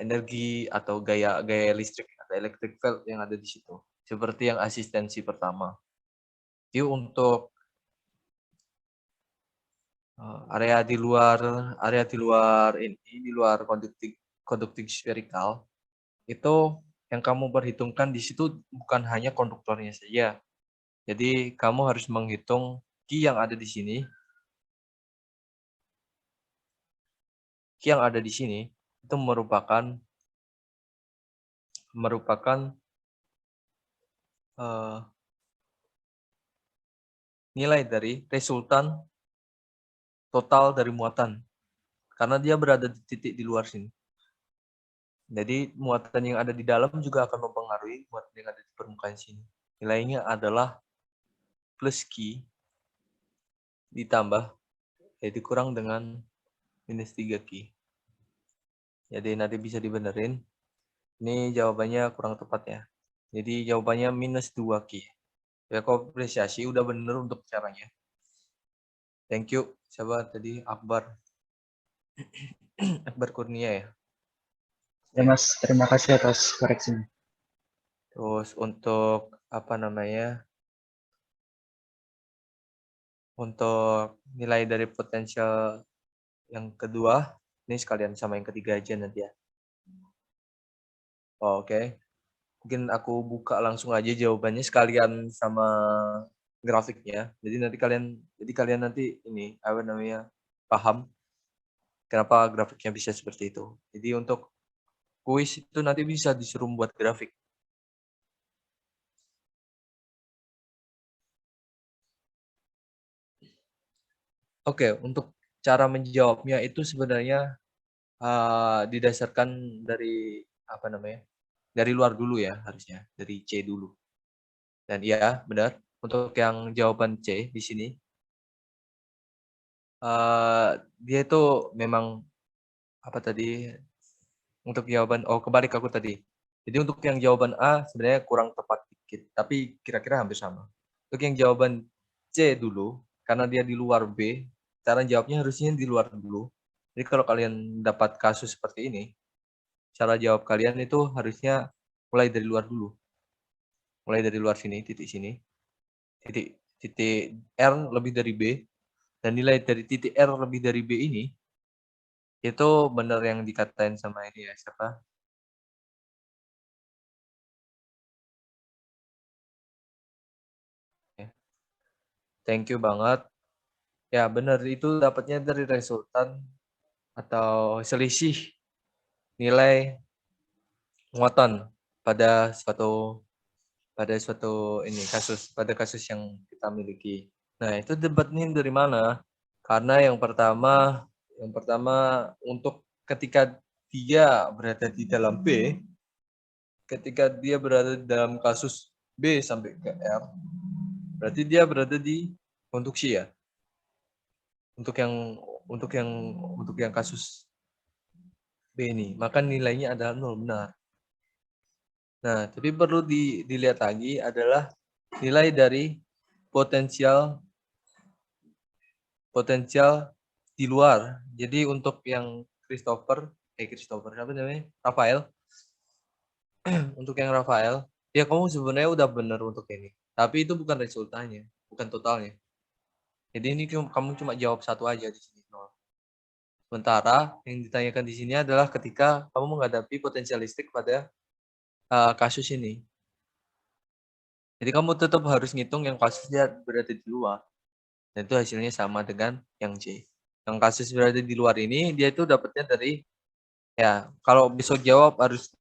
energi atau gaya listrik atau electric field yang ada di situ. Seperti yang asistensi pertama. Jadi untuk area di luar ini, di luar conducting spherical, itu yang kamu perhitungkan di situ bukan hanya konduktornya saja. Jadi kamu harus menghitung Q yang ada di sini. Q yang ada di sini itu merupakan nilai dari resultan total dari muatan. Karena dia berada di titik di luar sini. Jadi muatan yang ada di dalam juga akan mempengaruhi muatan yang ada di permukaan sini. Nilainya adalah plus Q ditambah, jadi kurang dengan minus 3 Q. Jadi nanti bisa dibenerin. Ini jawabannya kurang tepat ya. Jadi jawabannya minus 2 Q. Ya, aku apresiasi udah bener untuk caranya. Thank you. Siapa tadi? Akbar. Akbar Kurnia ya. Ya, Mas. Terima kasih atas koreksinya. Terus untuk apa namanya, untuk nilai dari potensial yang kedua, ini sekalian sama yang ketiga aja nanti ya. Oke. Mungkin aku buka langsung aja jawabannya sekalian sama grafiknya. Jadi kalian nanti ini apa namanya paham kenapa grafiknya bisa seperti itu. Jadi untuk kuis itu nanti bisa disuruh buat grafik. Oke, untuk cara menjawabnya itu sebenarnya didasarkan dari apa namanya? Dari luar dulu ya harusnya, dari C dulu. Dan iya, benar. Untuk yang jawaban C di sini dia itu memang apa tadi? Untuk jawaban kebalik aku tadi. Jadi untuk yang jawaban A sebenarnya kurang tepat dikit, tapi kira-kira hampir sama. Untuk yang jawaban C dulu, karena dia di luar B, cara jawabnya harusnya di luar dulu. Jadi kalau kalian dapat kasus seperti ini, cara jawab kalian itu harusnya mulai dari luar dulu. Mulai dari luar sini, titik sini. Titik R lebih dari B, dan nilai dari titik R lebih dari B ini, itu benar yang dikatain sama ini ya, siapa? Thank you banget. Ya benar, itu dapatnya dari resultan atau selisih nilai muatan pada suatu ini pada kasus yang kita miliki. Nah, itu debatnya dari mana? Karena yang pertama untuk ketika dia berada di dalam B, ketika dia berada di dalam kasus B sampai ke R, berarti dia berada di konduksi ya. Untuk yang kasus B ini, maka nilainya adalah 0 benar. Nah, tapi perlu dilihat lagi adalah nilai dari potensial di luar. Jadi untuk yang Christopher apa namanya? Rafael. Untuk yang Rafael, ya kamu sebenarnya udah benar untuk ini. Tapi itu bukan resultannya, bukan totalnya. Jadi ini kamu cuma jawab satu aja di sini. Sementara yang ditanyakan di sini adalah ketika kamu menghadapi potensial listrik pada kasus ini. Jadi kamu tetap harus ngitung yang kasusnya berada di luar. Dan itu hasilnya sama dengan yang C. Yang kasus berada di luar ini, dia itu dapatnya dari, ya kalau besok jawab harus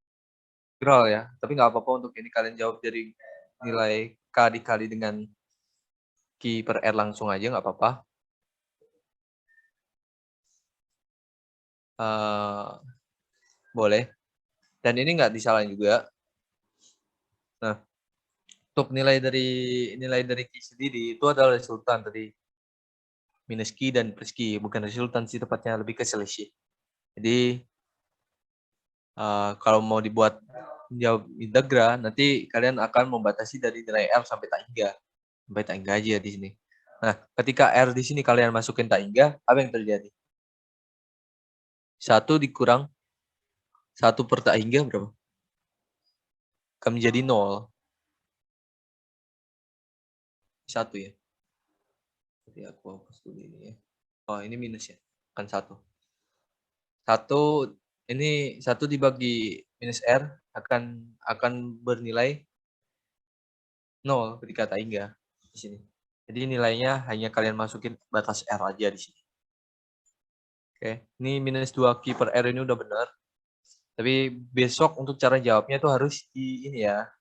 integral ya. Tapi nggak apa-apa untuk ini kalian jawab dari nilai K dikali dengan Q per R langsung aja, nggak apa-apa. Boleh. Dan ini nggak disalahin juga. Nah, untuk nilai dari Q sendiri itu adalah resultan tadi. Minus Q dan plus Q, bukan resultan sih, tepatnya lebih ke selisih. Jadi kalau mau dibuat jawab integra, nanti kalian akan membatasi dari nilai R sampai tak hingga. Sampai tak hingga aja di sini. Nah, ketika R di sini kalian masukin tak hingga, apa yang terjadi? 1 dikurang 1 per tak hingga berapa? Akan menjadi 0. 1 ya. Jadi aku hapus dulu ini ya. Oh, ini minus ya. Kan 1. 1 ini 1 dibagi minus R akan bernilai 0 ketika tak hingga di sini. Jadi nilainya hanya kalian masukin batas R aja di sini. Oke, ini minus 2Q per R ini udah benar. Tapi besok untuk cara jawabnya itu harus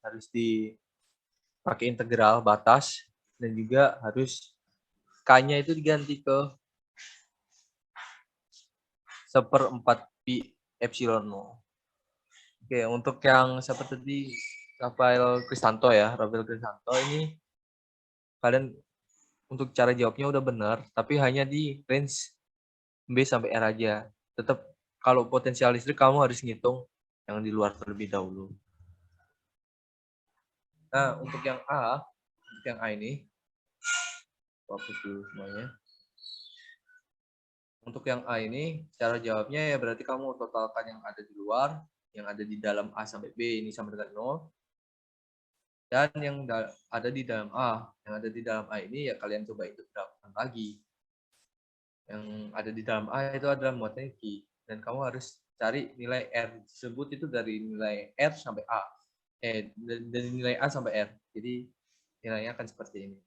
harus dipakai integral batas, dan juga harus K-nya itu diganti ke 1/4 pi epsilon 0. Oke, untuk yang seperti tadi Rafael Kristanto ini kalian untuk cara jawabnya udah benar, tapi hanya di range B sampai R aja. Tetap kalau potensial listrik kamu harus ngitung yang di luar terlebih dahulu. Nah, untuk yang A ini, hapus dulu semuanya. Untuk yang A ini, cara jawabnya ya berarti kamu totalkan yang ada di luar, yang ada di dalam A sampai B ini sama dengan 0. Dan yang ada di dalam A, ini ya kalian coba itu terapkan lagi. Yang ada di dalam A itu adalah muatannya Q, dan kamu harus cari nilai R tersebut itu dari nilai R sampai A. Dari nilai A sampai R. Jadi nilainya akan seperti ini.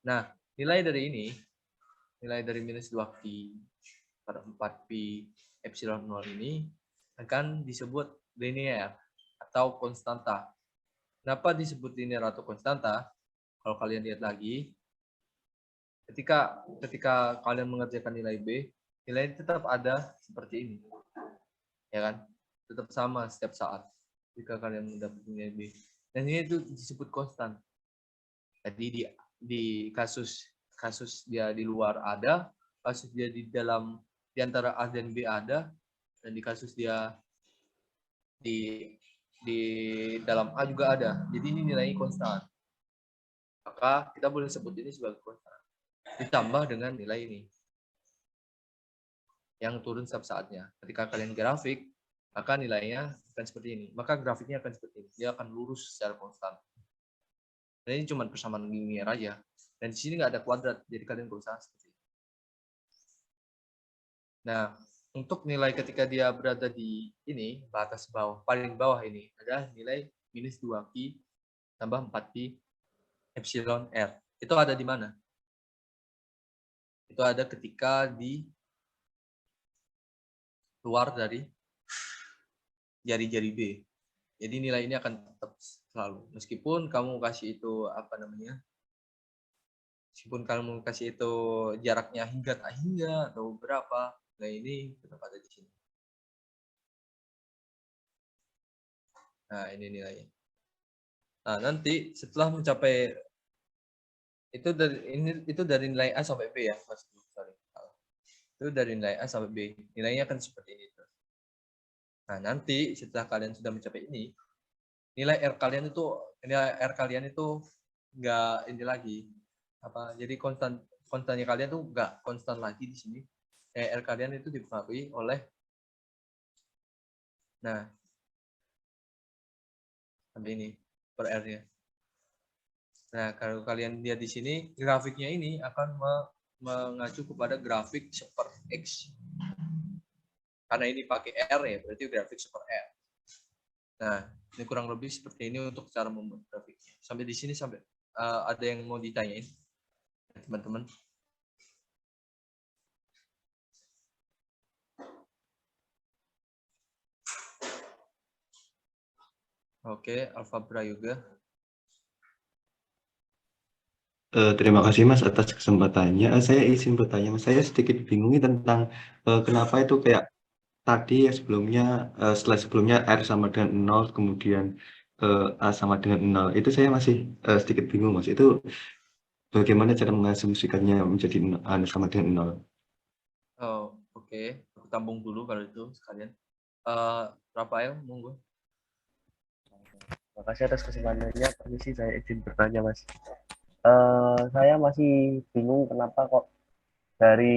Nah, nilai dari minus 2Q per 4Pi epsilon 0 ini akan disebut linear atau konstanta. Kenapa disebut linear atau konstanta? Kalau kalian lihat lagi, ketika kalian mengerjakan nilai B, nilai tetap ada seperti ini. Ya kan? Tetap sama setiap saat jika kalian mendapat nilai B. Dan ini itu disebut konstan. Jadi di kasus dia di luar ada, kasus dia di antara A dan B ada, dan di kasus dia di dalam A juga ada. Jadi ini nilainya konstan. Maka kita boleh sebut ini sebagai konstan. Ditambah dengan nilai ini yang turun setiap saatnya. Ketika kalian grafik, maka nilainya akan seperti ini. Maka grafiknya akan seperti ini. Dia akan lurus secara konstan. Dan ini cuma persamaan linear aja. Dan di sini nggak ada kuadrat, jadi kalian berusaha seperti ini. Nah, untuk nilai ketika dia berada di ini, batas bawah, paling bawah ini, ada nilai minus 2Q tambah 4Pi epsilon R. Itu ada di mana? Itu ada ketika di luar dari jari-jari B. Jadi nilai ini akan tetap selalu. Meskipun kamu kasih itu meskipun kamu kasih itu jaraknya hingga tak hingga atau berapa, nah ini tetap ada di sini. Nah, ini nilainya. Nah, nanti setelah mencapai itu dari nilai A sampai B ya, Mas. Sorry. Itu dari nilai A sampai B. Nilainya akan seperti ini. Nah, nanti setelah kalian sudah mencapai ini, nilai R kalian itu nggak ini lagi. Jadi konstannya kalian tuh nggak konstan lagi di sini. R kalian itu dipengaruhi oleh, nah, sampai ini per R-nya. Nah, kalau kalian lihat di sini, grafiknya ini akan mengacu kepada grafik super X. Karena ini pakai R ya, berarti grafik super R. Nah, ini kurang lebih seperti ini untuk cara membuat grafiknya. Sampai di sini ada yang mau ditanyain, teman-teman? Oke, Alfa Prayoga. Terima kasih Mas atas kesempatannya. Saya izin bertanya, Mas. Saya sedikit bingung tentang kenapa itu kayak tadi ya sebelumnya, slide sebelumnya R sama dengan 0, kemudian A sama dengan 0. Itu saya masih sedikit bingung, Mas. Itu bagaimana cara mengasumsikannya menjadi sama dengan 0? Oh, oke. Aku tambung dulu kalau itu sekalian. Rafael, monggo. Terima kasih atas kesempatannya. Permisi, saya izin bertanya, Mas. Saya masih bingung kenapa kok dari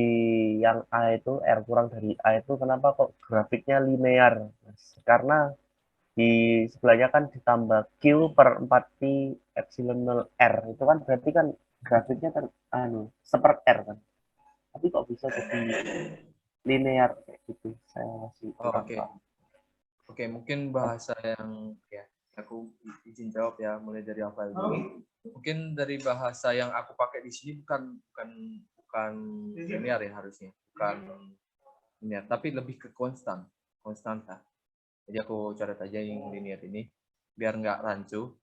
yang A itu, R kurang dari A itu, kenapa kok grafiknya linear, Mas? Karena di sebelahnya kan ditambah Q per 4Pi epsilon 0 R. Itu kan berarti kan grafiknya seper R kan. Tapi kok bisa jadi linear kayak gitu? Saya masih kurang paham. Oke, mungkin bahasa yang ya aku izin jawab ya, mulai dari Rafael dulu. Mungkin dari bahasa yang aku pakai di sini bukan linear ya harusnya, bukan linear, tapi lebih ke konstanta. Jadi aku catat aja yang linear ini biar nggak rancu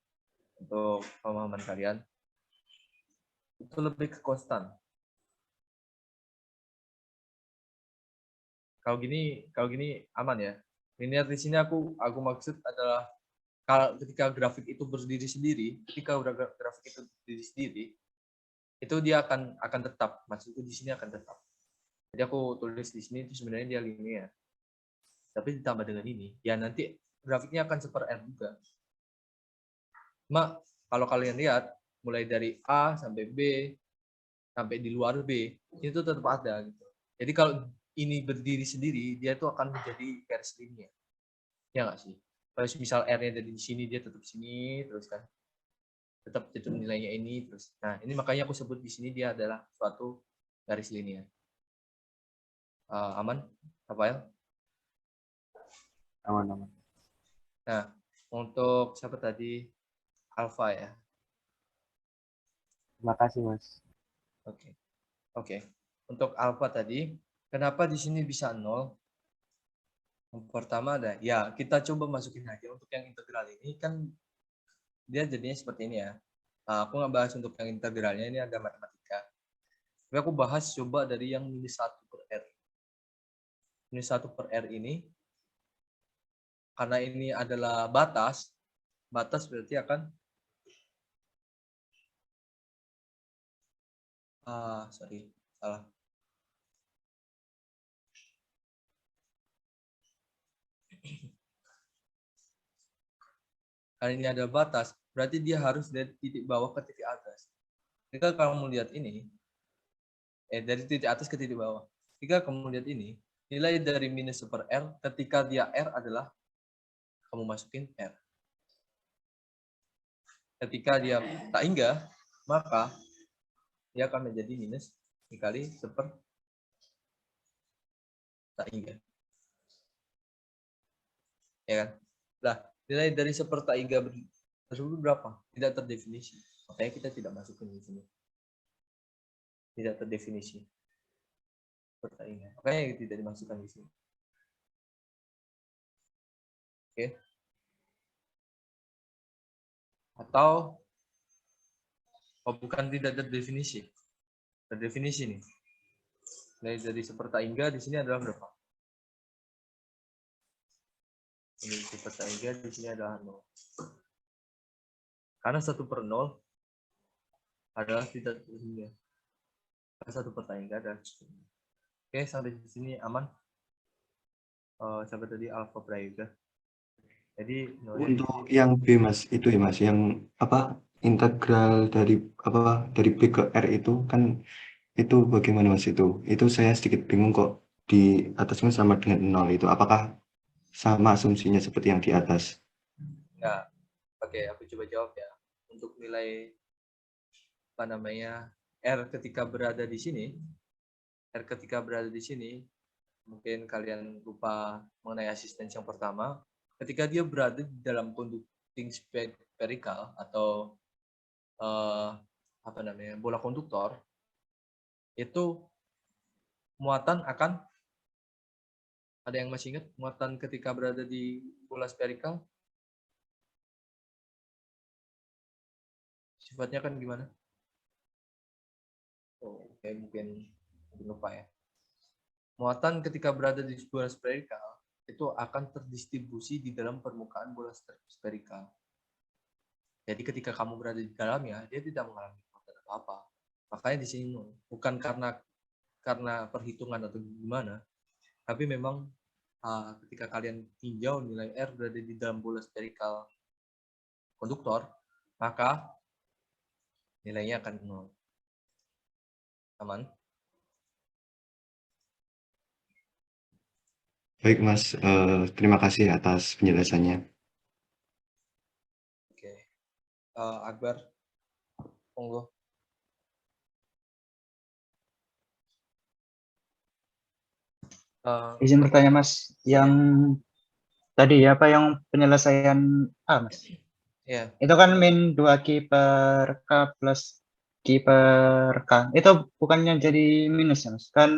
untuk pemahaman kalian. Itu lebih ke konstan. Kalau gini aman ya. Linear di sini aku maksud adalah kalau ketika grafik itu berdiri sendiri, itu dia akan tetap. Maksudku di sini akan tetap. Jadi aku tulis di sini itu sebenarnya dia linear. Tapi ditambah dengan ini, ya nanti grafiknya akan seper R juga. Kalau kalian lihat, mulai dari A sampai B, sampai di luar B, itu tetap ada. Gitu. Jadi kalau ini berdiri sendiri, dia itu akan menjadi garis linear. Ya nggak sih? Kalau misal R-nya dari sini, dia tetap sini terus kan. Tetap nilainya ini terus. Nah, ini makanya aku sebut di sini dia adalah suatu garis linear. Aman, Rafael? Aman-aman. Nah, untuk siapa tadi? Alpha ya. Terima kasih, Mas. Oke. Untuk alpha tadi, kenapa di sini bisa 0? Yang pertama ada, ya kita coba masukin aja untuk yang integral ini kan dia jadinya seperti ini ya. Aku nggak bahas untuk yang integralnya, ini ada matematika. Tapi aku bahas coba dari yang minus 1 per R. Minus 1 per R ini, karena ini adalah batas berarti akan sorry, salah. Karena ini ada batas, berarti dia harus dari titik bawah ke titik atas. Jika kamu lihat ini, dari titik atas ke titik bawah. Jika kamu lihat ini, nilai dari minus per R, ketika dia R adalah, kamu masukin R. Ketika dia tak hingga, maka dia akan menjadi minus dikali seper tak hingga. Ya kan? Nah, nilai dari seper tak hingga tersebut berapa? Tidak terdefinisi. Makanya kita tidak masukkan di sini. Tidak terdefinisi. Seper tak hingga. Makanya tidak dimasukkan di sini. Oke. Atau bukan tidak terdefinisi. Terdefinisi nih. Nilai dari seper tak hingga di sini adalah berapa? Ini seper tak hingga di sini adalah 0. Karena 1 per 0 adalah tidak terhingga. Karena 1 per tak hingga adalah terhingga. Oke, sampai di sini aman. Sampai tadi alpha prayoga. Jadi Untuk yang B Mas, itu ya Mas, yang apa integral dari apa dari B ke R itu kan itu bagaimana Mas itu? Itu saya sedikit bingung kok di atasnya sama dengan 0 itu. Apakah sama asumsinya seperti yang di atas? Enggak. Oke, aku coba jawab ya. Untuk nilai apa namanya R ketika berada di sini, mungkin kalian lupa mengenai asistensi yang pertama. Ketika dia berada di dalam conducting spherical atau apa namanya bola konduktor, itu muatan akan ada yang masih ingat muatan ketika berada di bola spherical? Sifatnya kan gimana? Oke, mungkin lupa ya. Muatan ketika berada di bola spherical itu akan terdistribusi di dalam permukaan bola spherical. Jadi ketika kamu berada di dalamnya, dia tidak mengalami muatan apa-apa. Makanya di sini bukan karena perhitungan atau gimana, tapi memang ketika kalian tinjau nilai R berada di dalam bola spherical konduktor, maka nilainya akan 0. Aman? Baik Mas, terima kasih atas penjelasannya. Oke. Akbar, monggo. Izin bertanya Mas, yang tadi apa yang penyelesaian A Mas? Ya. Itu kan min 2Q per K plus Q per K. Itu bukannya jadi minus ya Mas? Kan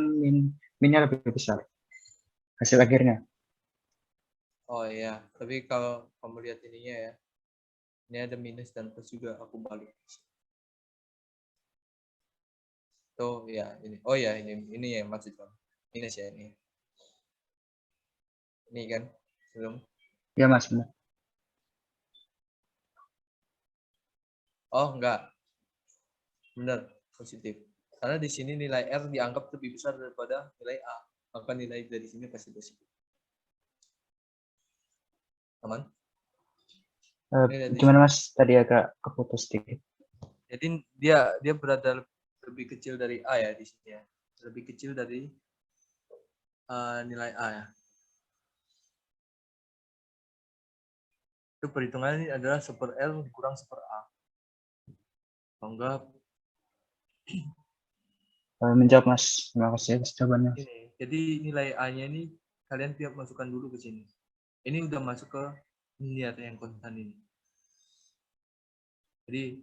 minnya lebih besar hasil akhirnya. Oh iya, tapi kalau kamu lihat ininya ya, ini ada minus dan plus juga, aku balik. Tuh ya ini. Oh ya ini ya maksud kamu. Minus ya ini. Ini kan belum. Ya Mas, benar. Oh enggak. Benar, positif. Karena di sini nilai R dianggap lebih besar daripada nilai A. Maka nilai dari sini pasti positif. Aman? Gimana Mas? Tadi agak keputus sedikit. Jadi dia berada lebih kecil dari A ya di sini ya. Lebih kecil dari nilai A ya. Itu perhitungannya ini adalah 1/L dikurang 1/A. Kalau enggak, Menjawab Mas. Terima kasih atas jawabannya. ini. Jadi nilai A-nya ini kalian tiap masukkan dulu ke sini. Ini udah masuk ke nilai yang konstan ini. Jadi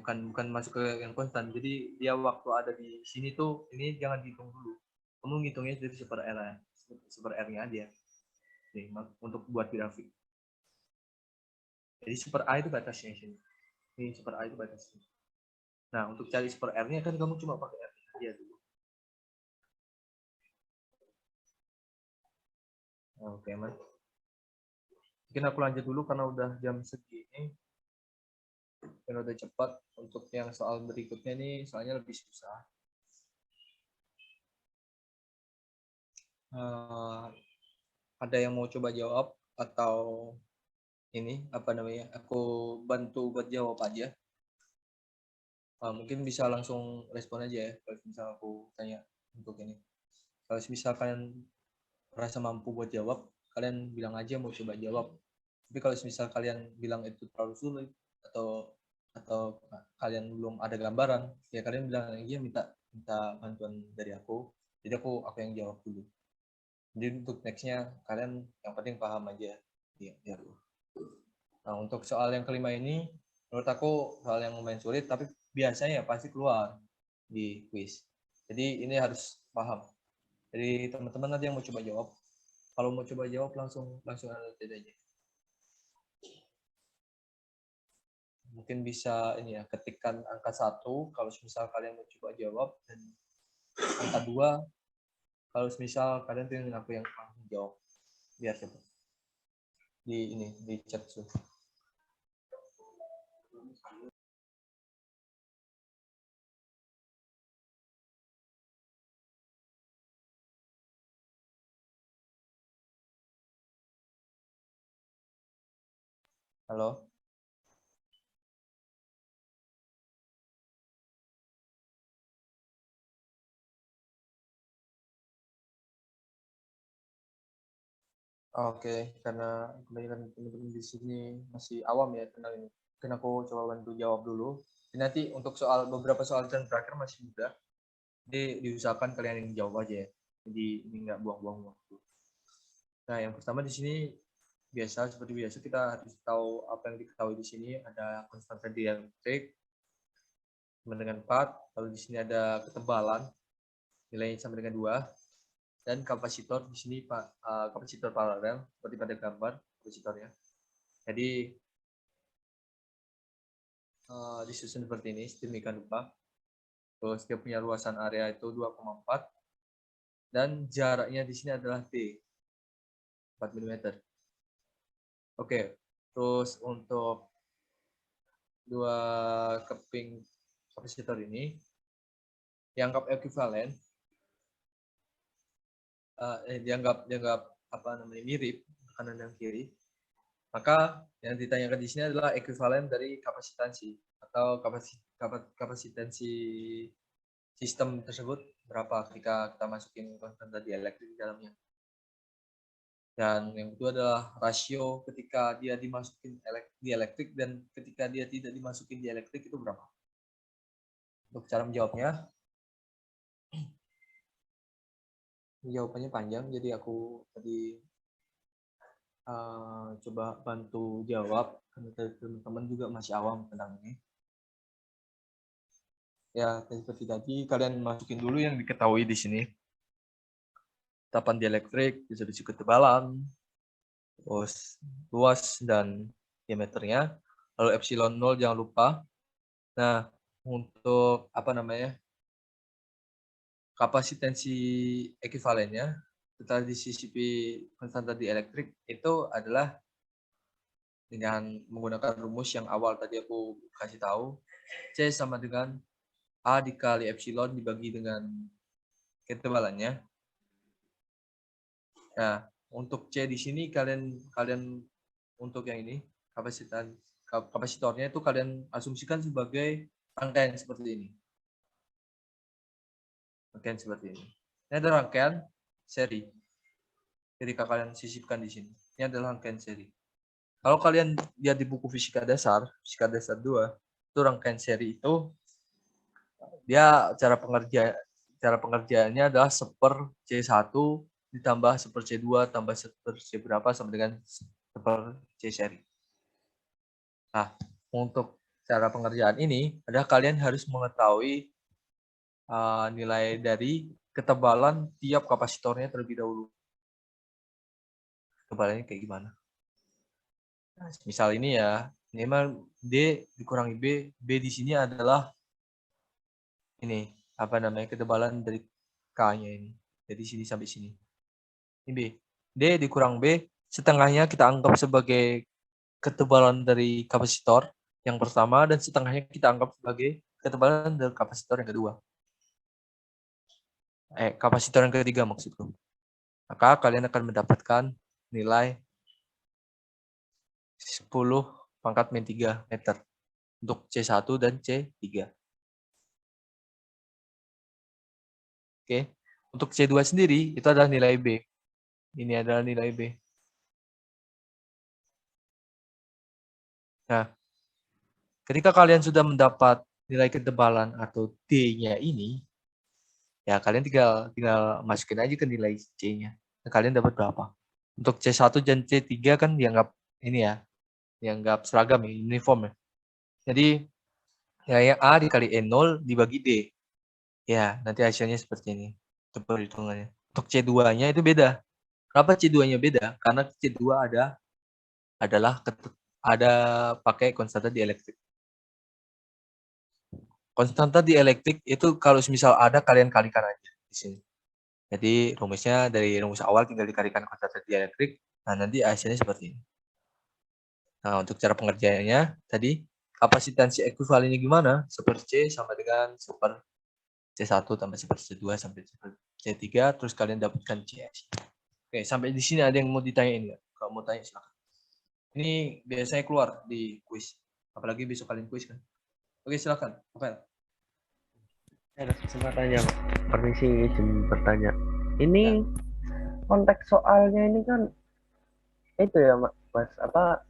bukan masuk ke yang konstan. Jadi dia waktu ada di sini tuh ini jangan dihitung dulu. Kamu ngitungnya dari 1/R ya. 1/R-nya aja. Nih, untuk buat grafik. Jadi 1/A itu batasnya sini. Ini 1/A itu batasnya. Nah, untuk cari 1/R-nya kan kamu cuma pakai R aja dulu. Oke, Mas. Mungkin aku lanjut dulu karena udah jam segini. Dan udah cepat. Untuk yang soal berikutnya nih, soalnya lebih susah. Ada yang mau coba jawab atau ini apa namanya? Aku bantu buat jawab aja. Mungkin bisa langsung respon aja ya. Kalau misal aku tanya untuk ini. Kalau misal kalian merasa mampu buat jawab, kalian bilang aja mau coba jawab. Tapi kalau misal kalian bilang itu terlalu sulit atau kalian belum ada gambaran, ya kalian bilang aja minta bantuan dari aku. Jadi aku yang jawab dulu. Jadi untuk nextnya kalian yang penting paham aja. Ya. Nah untuk soal yang kelima ini, menurut aku soal yang lumayan sulit, tapi biasanya pasti keluar di quiz. Jadi ini harus paham. Jadi teman-teman nanti yang mau coba jawab, kalau mau coba jawab langsung annotate aja. Mungkin bisa ini ya, ketikkan angka 1 kalau misal kalian mau coba jawab, dan angka 2 kalau misal kalian pengen aku yang langsung jawab. Biar cepat. Di chat tuh. Halo? Oke, karena kebanyakan teman-teman di sini masih awam ya tentang ini. Mungkin aku coba bantu jawab dulu. Dan nanti untuk beberapa soal yang terakhir masih mudah. Jadi diusahakan kalian yang jawab aja ya. Jadi ini nggak buang-buang waktu. Nah, yang pertama di sini seperti biasa kita harus tahu apa yang diketahui di sini. Ada konstanta dielektrik sama dengan 4. Lalu di sini ada ketebalan nilainya sama dengan 2. Dan kapasitor di sini kapasitor paralel seperti pada gambar kapasitornya. Jadi disusun seperti ini sedemikian rupa. Terus dia punya luasan area itu 2,4 dan jaraknya di sini adalah D 4 mm. Oke, terus untuk dua keping kapasitor ini dianggap ekuivalen, dianggap mirip kanan dan kiri. Maka yang ditanyakan di sini adalah ekuivalen dari kapasitansi atau kapasitansi sistem tersebut berapa ketika kita masukin konstanta dielektrik di dalamnya. Dan yang kedua adalah rasio ketika dia dimasukin dielektrik dan ketika dia tidak dimasukin dielektrik itu berapa. Untuk cara menjawabnya, jawabannya panjang, jadi aku tadi coba bantu jawab karena teman-teman juga masih awam tentang ini. Ya, seperti tadi kalian masukin dulu yang diketahui di sini. Tetapan dielektrik, distribusi ketebalan, terus luas dan diameternya. Lalu epsilon 0 jangan lupa. Nah, untuk kapasitansi ekuivalennya setelah disisipi konstanta dielektrik itu adalah dengan menggunakan rumus yang awal tadi aku kasih tahu, C sama dengan A dikali epsilon dibagi dengan ketebalannya. Nah, untuk C di sini kalian untuk yang ini kapasitornya itu kalian asumsikan sebagai rangkaian seperti ini. Rangkaian seperti ini. Ini adalah rangkaian seri. Ketika kalian sisipkan di sini. Ini adalah rangkaian seri. Kalau kalian lihat di buku fisika dasar 2, itu rangkaian seri itu dia cara pengerjaannya adalah 1/C1 ditambah 1/C2 tambah 1/C berapa sama dengan 1/C seri. Nah, untuk cara pengerjaan ini adalah kalian harus mengetahui nilai dari ketebalan tiap kapasitornya terlebih dahulu. Ketebalannya kayak gimana? Nah, misal ini ya, ini mah D dikurangi B, B di sini adalah ini, apa namanya, ketebalan dari K-nya ini. Dari sini sampai sini. Ini B. D dikurang B, setengahnya kita anggap sebagai ketebalan dari kapasitor yang pertama, dan setengahnya kita anggap sebagai ketebalan dari kapasitor yang kedua. Kapasitor yang ketiga maksudku. Maka kalian akan mendapatkan nilai 10 pangkat min 3 meter untuk C1 dan C3. Oke. Untuk C2 sendiri itu adalah nilai B. Ini adalah nilai B. Nah, ketika kalian sudah mendapat nilai ketebalan atau D-nya ini, ya kalian tinggal masukin aja ke nilai C-nya. Nah, kalian dapat berapa? Untuk C1 dan C3 kan dianggap ini ya, dianggap seragam ya, uniform ya. Jadi ya yang A dikali E0 dibagi D. Ya, nanti hasilnya seperti ini. Itu perhitungannya. Untuk C2-nya itu beda. Kenapa C2-nya beda? Karena C2 adalah pakai konstanta dielektrik. Konstanta dielektrik itu kalau misal ada, kalian kalikan aja di sini. Jadi rumusnya dari rumus awal tinggal dikalikan konstanta dielektrik. Nah, nanti hasilnya seperti ini. Nah, untuk cara pengerjaannya tadi kapasitansi ekuivalennya gimana? 1/C sama dengan 1/C1 tambah 1/C2 sampai 1/C3, terus kalian dapatkan CS. Oke, sampai di sini ada yang mau ditanyain nggak? Kalau mau tanya silakan. Ini biasanya keluar di kuis. Apalagi besok kalian kuis kan. Oke, silakan. Oke. Ada kesempatannya, Pak. Permisi izin bertanya. Ini konteks soalnya ini kan itu ya, Mas. Apa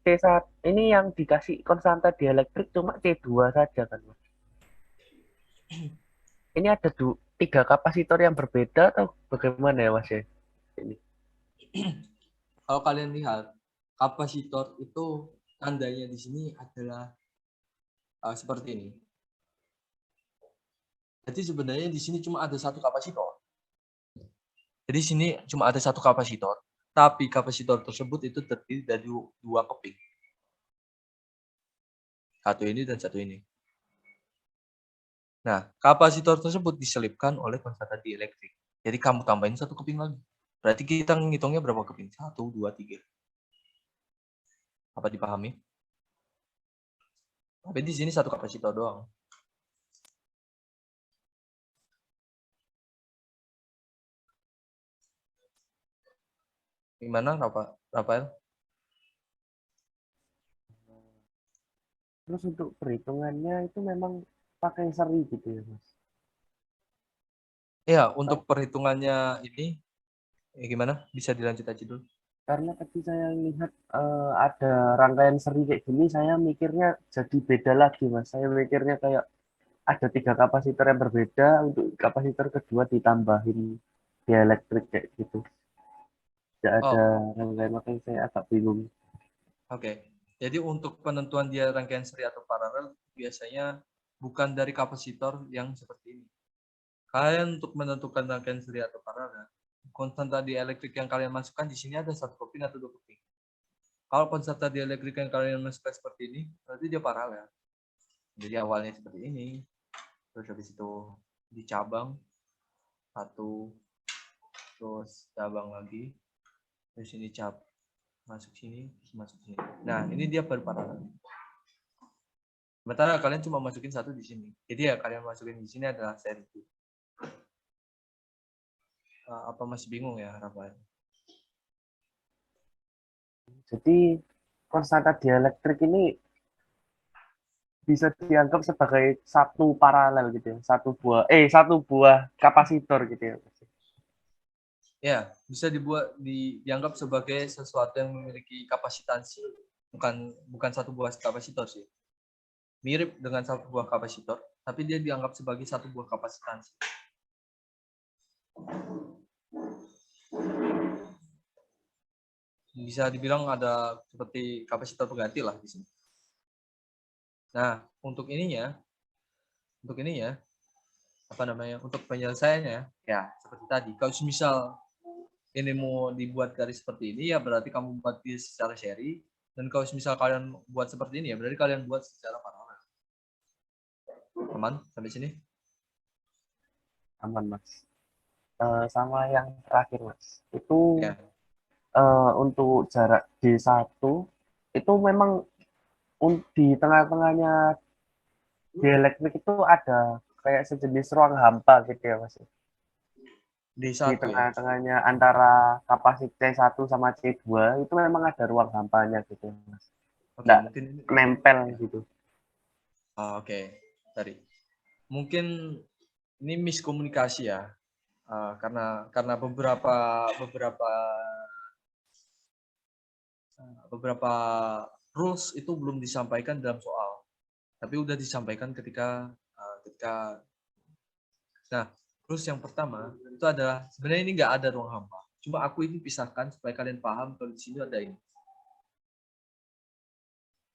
C1 ini yang dikasih konstanta dielektrik cuma C2 saja kan, Mas? Ini ada 3 kapasitor yang berbeda atau bagaimana ya, Mas ya? Ini. Kalau kalian lihat kapasitor itu tandanya di sini adalah seperti ini. Jadi sebenarnya di sini cuma ada satu kapasitor. Jadi sini cuma ada satu kapasitor, tapi kapasitor tersebut itu terdiri dari 2 keping. Satu ini dan satu ini. Nah, kapasitor tersebut diselipkan oleh konstanta dielektrik. Jadi kamu tambahin 1 keping lagi. Berarti kita ngitungnya berapa keping? 1, 2, 3. Apa dipahami? Tapi di sini 1 kapasitor doang. Gimana, Rafael? Terus untuk perhitungannya itu memang pakai seri gitu ya, Mas? Ya, untuk perhitungannya ini, gimana? Bisa dilanjut aja dulu. Karena tadi saya lihat ada rangkaian seri kayak gini, saya mikirnya jadi beda lagi, Mas. Saya mikirnya kayak ada 3 kapasitor yang berbeda, untuk kapasitor kedua ditambahin dielektrik kayak gitu. Tidak ada rangkaian, makanya saya agak bingung. Oke. Jadi untuk penentuan dia rangkaian seri atau paralel biasanya bukan dari kapasitor yang seperti ini. Kalian untuk menentukan rangkaian seri atau paralel, konstanta dielektrik yang kalian masukkan di sini ada 1 keping atau 2 keping. Kalau konstanta dielektrik yang kalian masukkan seperti ini, berarti dia paralel. Jadi awalnya seperti ini, terus habis itu dicabang 1, terus cabang lagi, terus ini masuk sini, terus masuk sini. Nah, ini dia baru paralel. Sementara kalian cuma masukin 1 di sini. Jadi ya kalian masukin di sini adalah seri. Apa masih bingung ya, Rafael? Jadi konstanta dielektrik ini bisa dianggap sebagai satu paralel gitu ya, satu buah kapasitor gitu ya. Ya, bisa dianggap sebagai sesuatu yang memiliki kapasitansi, bukan satu buah kapasitor sih. Mirip dengan satu buah kapasitor, tapi dia dianggap sebagai satu buah kapasitansi. Bisa dibilang ada seperti kapasitor pengganti lah di sini. Nah, untuk ininya, untuk penyelesaiannya, ya seperti tadi. Kalau misal ini mau dibuat garis seperti ini, ya berarti kamu buat dia secara seri. Dan kalau misal kalian buat seperti ini, ya berarti kalian buat secara paralel. Aman sampai sini? Aman, Mas. Sama yang terakhir, Mas. Itu Ya. untuk jarak D1 itu memang di tengah-tengahnya dielektrik itu ada kayak sejenis ruang hampa gitu ya, Mas. Di D1 ya. tengah-tengahnya antara kapasitor C1 sama C2 itu memang ada ruang hampanya gitu, Mas. Oke, Nggak mungkin nempel gitu. Oke. Tadi. Mungkin ini miskomunikasi ya. Karena beberapa rules itu belum disampaikan dalam soal, tapi udah disampaikan ketika nah, rules yang pertama itu adalah sebenarnya ini nggak ada ruang hampa, cuma aku ini pisahkan supaya kalian paham kalau di sini ada ini.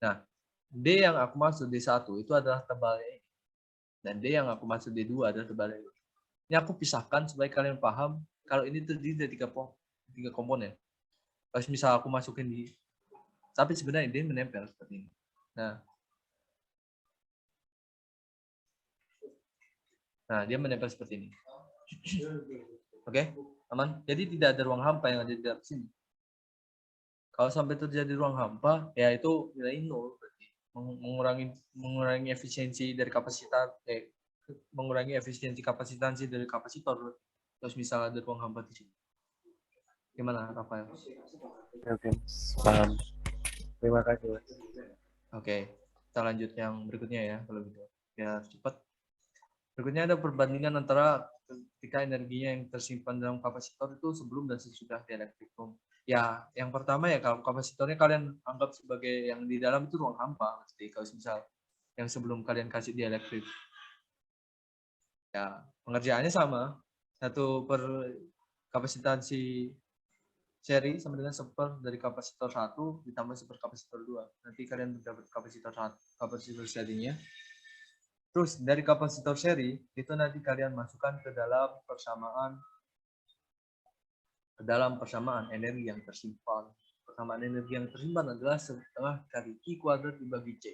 Nah, D yang aku maksud D1 itu adalah tebalnya ini, dan D yang aku maksud D2 adalah tebalnya ini. Ini aku pisahkan supaya kalian paham kalau ini terdiri dari tiga komponen. Kalau misal aku masukin tapi sebenarnya dia menempel seperti ini. Nah, dia menempel seperti ini. Oke, aman. Jadi tidak ada ruang hampa yang ada di dalam sini. Kalau sampai terjadi ruang hampa, ya itu nilai nol berarti. Mengurangi efisiensi dari mengurangi efisiensi kapasitansi dari kapasitor. Terus misalnya ada ruang hampa di sini. Gimana, Rafael? Oke, paham. Terima kasih, Mas. Oke, kita lanjut yang berikutnya ya kalau gitu. Biar cepat. Berikutnya ada perbandingan antara ketika energinya yang tersimpan dalam kapasitor itu sebelum dan sesudah dielektrikum. Ya, yang pertama ya kalau kapasitornya kalian anggap sebagai yang di dalam itu ruang hampa. Jadi kalau misal yang sebelum kalian kasih dielektrik. Ya, pengerjaannya sama. 1 per kapasitansi seri sama dengan 1 dari kapasitor 1 ditambah 1 per kapasitor 2. Nanti kalian mendapat kapasitor serinya. Terus dari kapasitor seri itu nanti kalian masukkan ke dalam persamaan energi yang tersimpan. Persamaan energi yang tersimpan adalah setengah kali Q kuadrat dibagi C.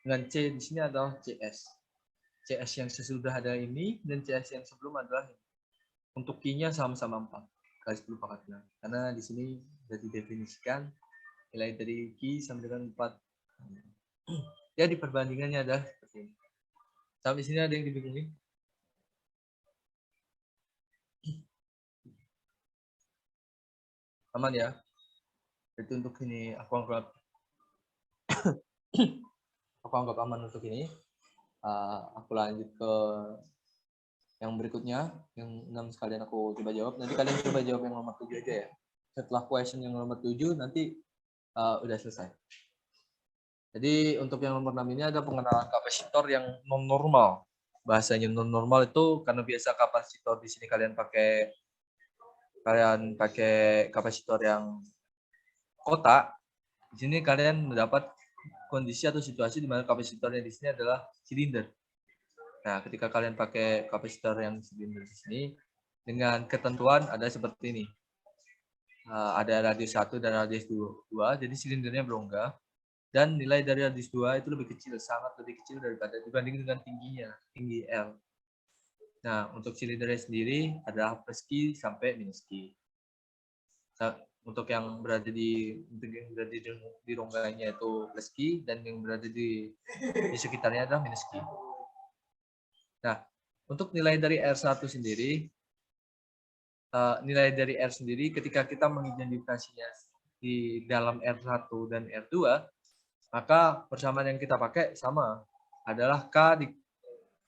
Dengan C di sini adalah CS. CS yang sesudah ada ini dan CS yang sebelum adalah ini. Untuk Q-nya sama-sama 4. Garis perlu pangkat 6. Karena di sini sudah didefinisikan nilai dari Q sama dengan 4. Jadi perbandingannya adalah seperti ini. Sampai sini ada yang dibingungin? Aman ya? Itu untuk ini aku anggap aman untuk ini. Aku lanjut ke yang berikutnya, yang 6 sekalian aku coba jawab. Nanti kalian coba jawab yang nomor 7 aja ya. Setelah question yang nomor 7 nanti udah selesai. Jadi untuk yang nomor 6 ini ada pengenalan kapasitor yang non normal. Bahasanya non normal itu karena biasa kapasitor di sini kalian pakai kapasitor yang kotak. Di sini kalian mendapat kondisi atau situasi di mana kapasitornya di sini adalah silinder. Nah, ketika kalian pakai kapasitor yang silinder di sini dengan ketentuan ada seperti ini. Ada radius 1 dan radius 2, jadi silindernya berongga. Dan nilai dari radius 2 itu lebih kecil, sangat lebih kecil dibanding dengan tinggi L. Nah, untuk silindernya sendiri adalah plus Q sampai minus Q. Nah, untuk yang berada di rongganya itu plus Q, dan yang berada di sekitarnya adalah minus Q. Nah, untuk nilai dari R1 sendiri, ketika kita mengidentifikasinya di dalam R1 dan R2, maka persamaan yang kita pakai sama, adalah K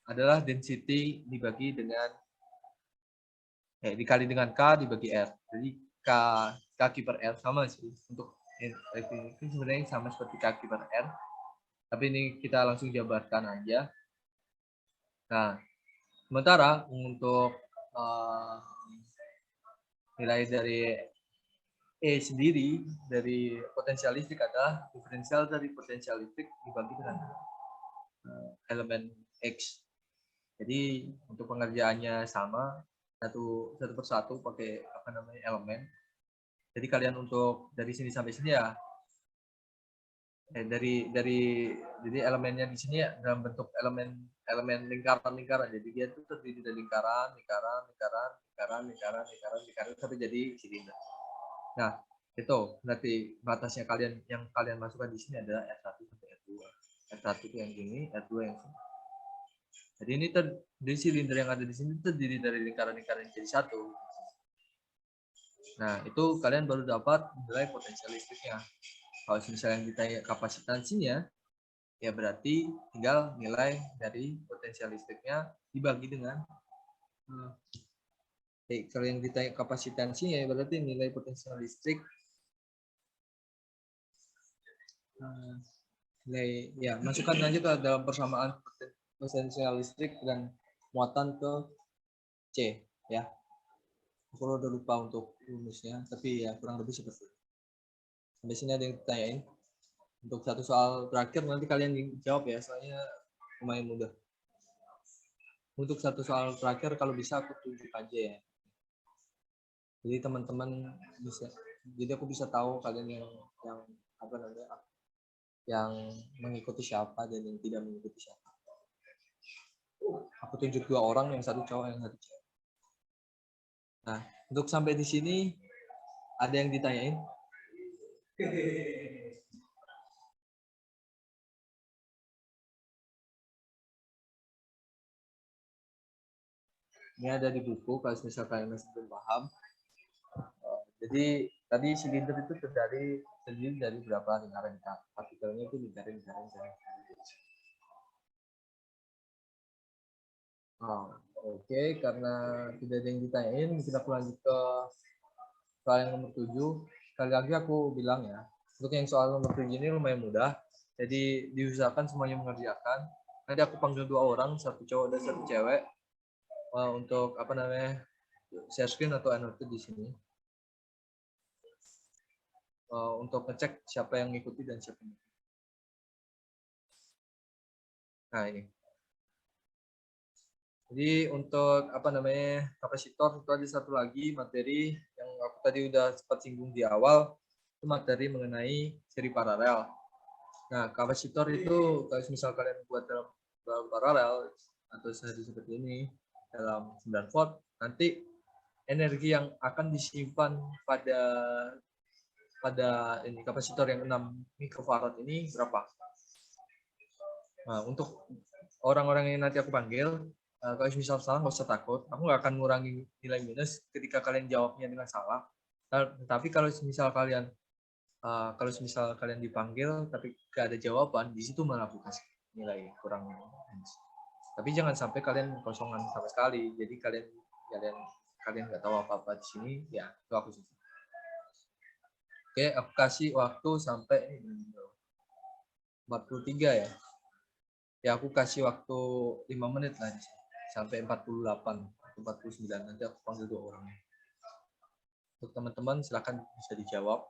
adalah density dibagi dengan dikali dengan K dibagi R. Jadi K per R sama sih untuk ini sebenarnya sama seperti K per R. Tapi ini kita langsung jabarkan aja. Nah, sementara untuk nilai dari E sendiri dari potensial listrik adalah diferensial dari potensial listrik dibagi dengan elemen X. Jadi untuk pengerjaannya sama satu persatu pakai elemen. Jadi kalian untuk dari sini sampai sini ya jadi elemennya di sini ya dalam bentuk elemen lingkaran. Jadi dia itu terdiri dari lingkaran sampai jadi silinder. Nah, itu berarti batasnya yang kalian masukkan di sini adalah R1 sampai R2. R1 itu yang ini, R2 yang sini. Jadi ini dari silinder yang ada di sini terdiri dari lingkaran-lingkaran jadi satu. Nah, itu kalian baru dapat nilai potensial listriknya. Kalau misalnya ditanya kapasitansinya, ya berarti tinggal nilai dari potensial listriknya dibagi dengan kalau yang ditanya kapasitansinya ya berarti nilai potensial listrik nilai ya masukkan aja ke dalam persamaan potensial listrik dan muatan ke C ya. Aku udah lupa untuk rumusnya, tapi ya kurang lebih seperti itu. Sampai sini ada yang ditanyain. Untuk satu soal terakhir nanti kalian jawab ya, soalnya lumayan mudah. Untuk satu soal terakhir kalau bisa aku tunjuk aja ya. Jadi teman-teman bisa, jadi aku bisa tahu kalian yang mengikuti siapa dan yang tidak mengikuti siapa. Aku tunjuk 2 orang, yang satu cowok, yang satu cewek. Nah, untuk sampai di sini ada yang ditanyain? Ini ada di buku kalau misalkan masih belum paham. Jadi tadi silinder itu terdiri dari berapa lingkaran partikelnya itu lingkaran. Oke, karena tidak ada yang ditanyain, kita lanjut ke soal yang nomor 7. Sekali lagi aku bilang ya, untuk yang soal nomor 7 ini lumayan mudah. Jadi diusahakan semuanya mengerjakan. Nanti aku panggil 2 orang, satu cowok dan satu cewek. Untuk share screen atau annotate di sini. Untuk ngecek siapa yang ngikuti dan siapa yang ngikuti. Nah, ini. Jadi untuk kapasitor itu ada satu lagi materi yang aku tadi udah sempat singgung di awal, itu materi mengenai seri paralel. Nah, kapasitor itu kalau misal kalian buat dalam paralel atau seri seperti ini dalam 9 volt, nanti energi yang akan disimpan pada ini kapasitor yang 6 mikrofarad ini berapa? Nah, untuk orang-orang yang nanti aku panggil, kalau misal salah nggak usah takut, aku nggak akan ngurangi nilai minus ketika kalian jawabnya dengan salah. Tapi kalau misal kalian dipanggil tapi nggak ada jawaban, di situ malah aku kasih nilai kurang minus. Tapi jangan sampai kalian kosongan sama sekali. Jadi kalian nggak tahu apa-apa di sini, ya itu aku sih. Oke, aku kasih waktu sampai 43 ya. Ya aku kasih waktu 5 menit lah sampai 48 atau 49, nanti aku panggil 2 orang. Untuk teman-teman silakan bisa dijawab.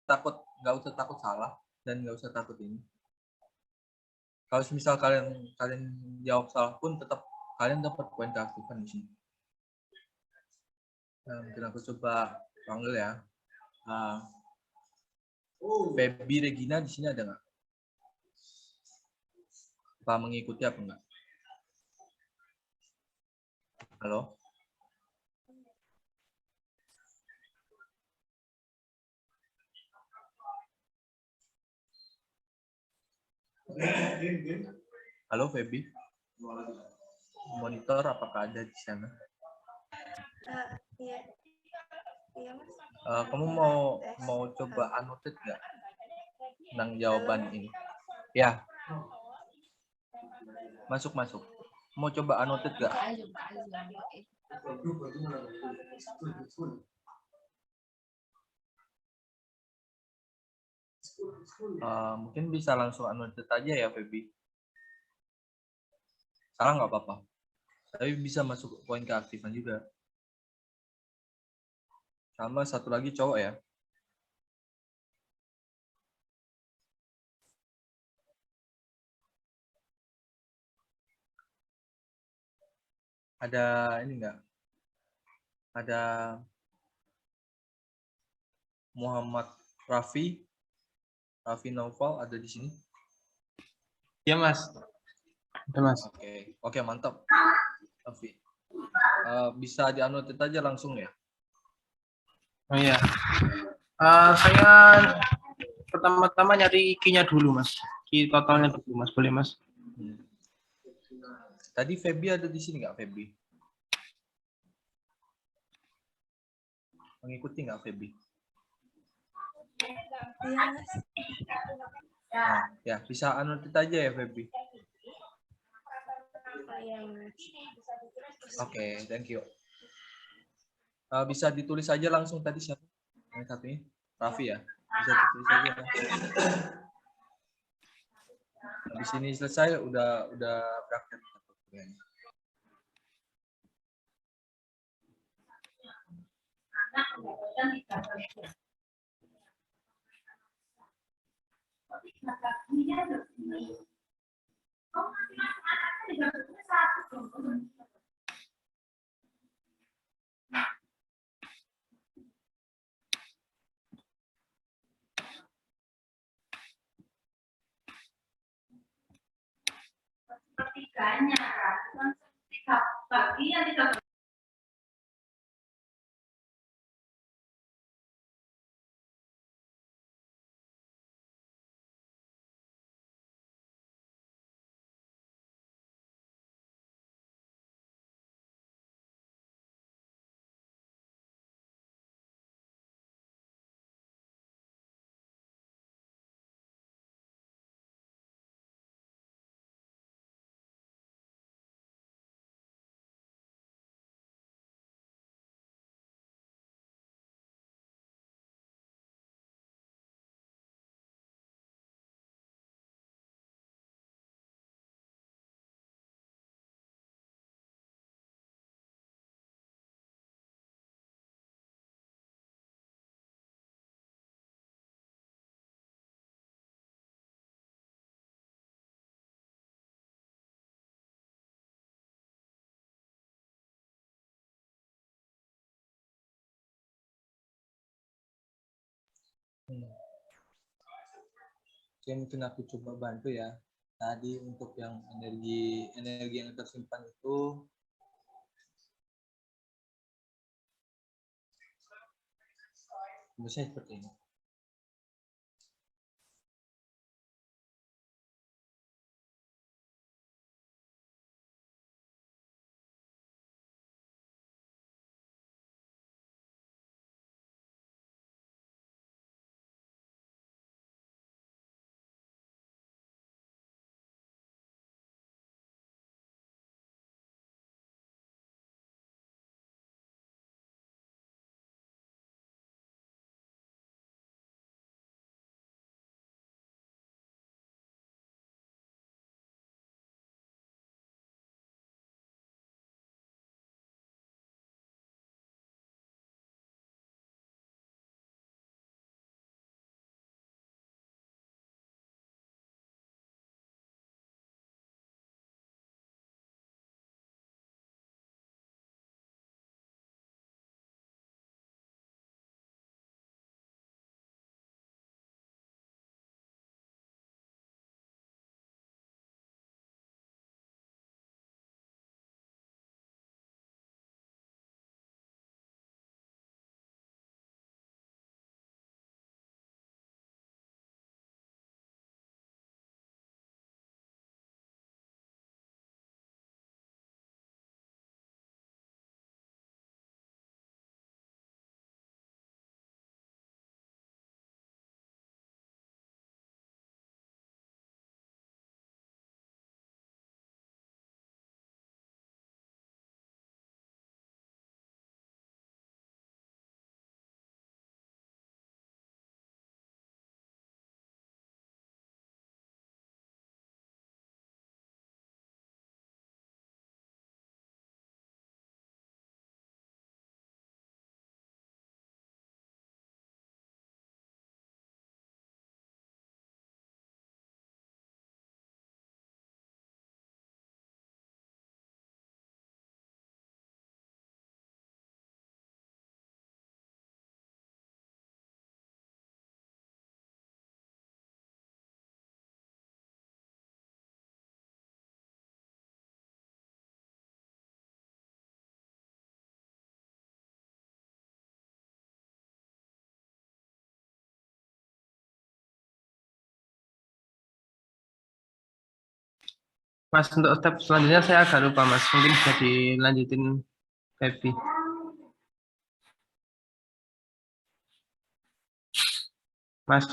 nggak usah takut salah dan nggak usah takut ini. Kalau misal kalian jawab salah pun tetap kalian dapat poin keaktifan di sini. Nah, mungkin aku coba panggil ya. Feby Regina di sini ada nggak? Apa mengikuti apa enggak? Halo? Halo Feby? Monitor apakah ada di sana? Iya. Iya, Mas. Kamu mau coba annotate nggak tentang jawaban ini? Ya. Masuk. Mau coba annotate nggak? Mungkin bisa langsung annotate aja ya, Feby. Salah nggak apa-apa. Tapi bisa masuk poin keaktifan juga. Sama satu lagi cowok ya. Ada ini enggak? Ada Muhammad Raffi Naufal ada di sini? Ya, Mas. Ada, Mas. Oke, mantap. Raffi. Bisa dianotate aja langsung ya. Oh iya. Saya pertama-tama nyari key-nya dulu, Mas. Key totalnya dulu, Mas. Boleh, Mas? Tadi Feby ada di sini nggak, Feby? Mengikuti nggak, Feby? Iya, Mas. Nah, ya, bisa annotate aja ya, Feby. Iya, Mas. Oke, thank you. Bisa ditulis aja langsung tadi siapa? Yang satunya? Raffi ya? Bisa ditulis aja. Habis ini selesai, udah praktek. Ketiganya kan bagian tidak Oke, mungkin aku coba bantu ya. Tadi untuk yang energi yang tersimpan itu biasanya seperti ini. Mas, untuk step selanjutnya saya agak lupa, Mas. Mungkin bisa dilanjutin Feby. Mas,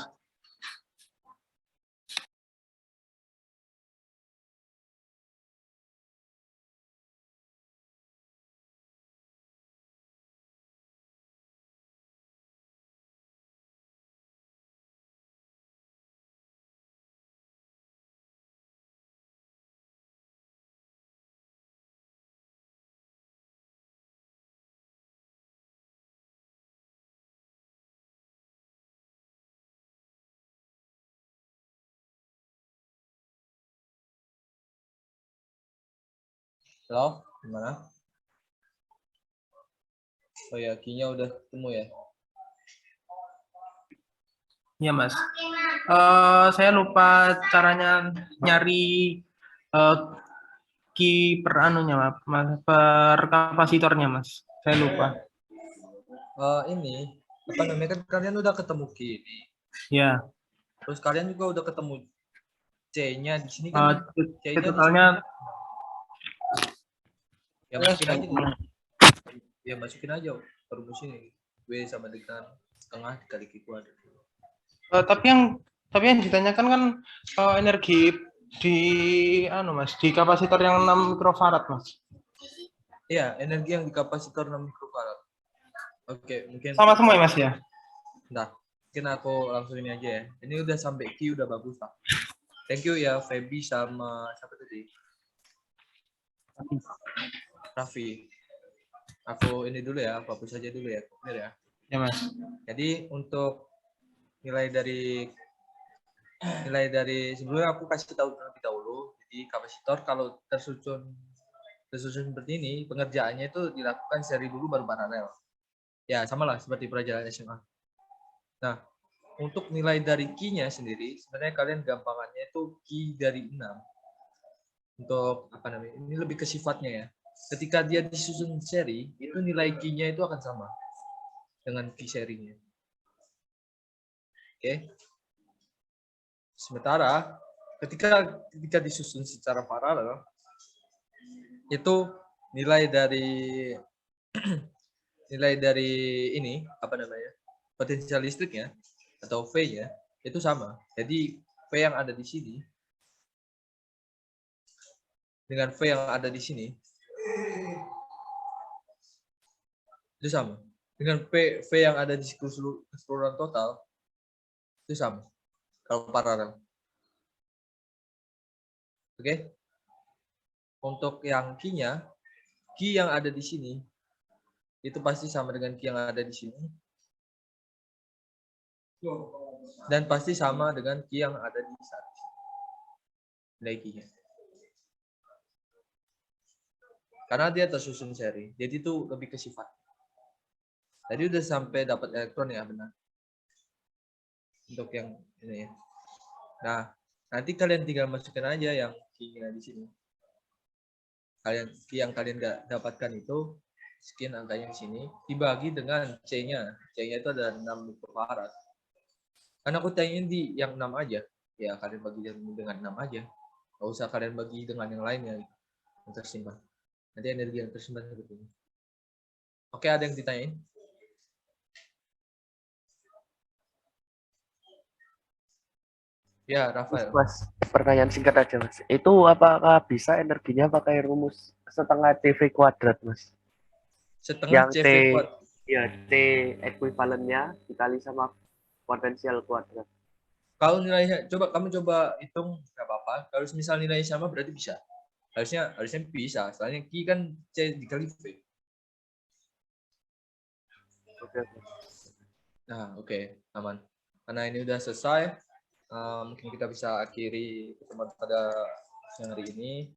Halo, gimana? Oh ya, key-nya udah ketemu ya? iya, Mas. Saya lupa caranya nyari key per anunya, Mas, per kapasitornya, Mas. Saya lupa. Ini apa namanya, kan kalian udah ketemu key ini. Ya, Terus kalian juga udah ketemu C-nya di sini kan. C-nya di totalnya ya masukin aja nih. Ya masukin aja rumus ini. W sama dengan setengah dikali Q kuadrat. tapi yang ditanyakan kan energi di Mas, di kapasitor yang 6 mikrofarad, Mas. Iya, energi yang di kapasitor 6 mikrofarad. Oke, mungkin Sama semua ya, Mas ya? nah, mungkin aku langsung ini aja ya. Ini udah sampai Q udah bagus, Pak. Thank you ya Feby sama siapa tadi? Raffi. Aku ini dulu ya, aku hapus saja dulu ya. Benar ya. Ya, Mas. Jadi untuk nilai dari sebelumnya aku kasih tahu terlebih dahulu. Jadi kapasitor kalau tersusun seperti ini, pengerjaannya itu dilakukan seri dulu baru paralel. Ya, samalah seperti pelajaran SMA. Nah, untuk nilai dari Q-nya sendiri, sebenarnya kalian gampangannya itu Q dari 6. Untuk apa namanya? Ini lebih ke sifatnya ya. Ketika dia disusun seri, itu nilai Q-nya itu akan sama dengan Q serinya. Oke. Sementara ketika disusun secara paralel, itu nilai dari ini apa namanya, potensial listriknya atau V-nya itu sama. Jadi V yang ada di sini dengan V yang ada di sini itu sama. Dengan V yang ada di keseluruhan total itu sama kalau paralel. Oke. Untuk yang Q-nya, Q yang ada di sini itu pasti sama dengan Q yang ada di sini. Dan pasti sama dengan Q yang ada di satu. Nilai Q-nya. Karena dia tersusun seri. Jadi itu lebih ke sifat. Tadi udah sampai dapat elektron ya, benar. Untuk yang ini ya. Nah, nanti kalian tinggal masukin aja yang Q-nya di sini. Q yang kalian dapatkan itu sekian angkanya di sini dibagi dengan C-nya. C-nya itu ada 6 mikrofarad. Karena aku tanyain di yang 6 aja. Ya, kalian bagi dengan 6 aja. Nggak usah kalian bagi dengan yang lainnya yang tersimpan. Nanti energi yang tersimpan seperti ini. Oke, ada yang ditanyain? Ya, Rafael. Mas, pertanyaan singkat aja, Mas. Itu apakah bisa energinya pakai rumus setengah TV kuadrat, Mas? Setengah Yang CV kuadrat. ya, T ekuivalennya dikali sama potensial kuadrat. Kalau nilainya, kamu coba hitung nggak apa-apa. Kalau misal nilainya sama berarti bisa. Harusnya bisa. Soalnya Q kan C dikali V. Oke. Nah, oke, aman. Karena ini udah selesai, mungkin kita bisa akhiri pertemuan pada siang hari ini.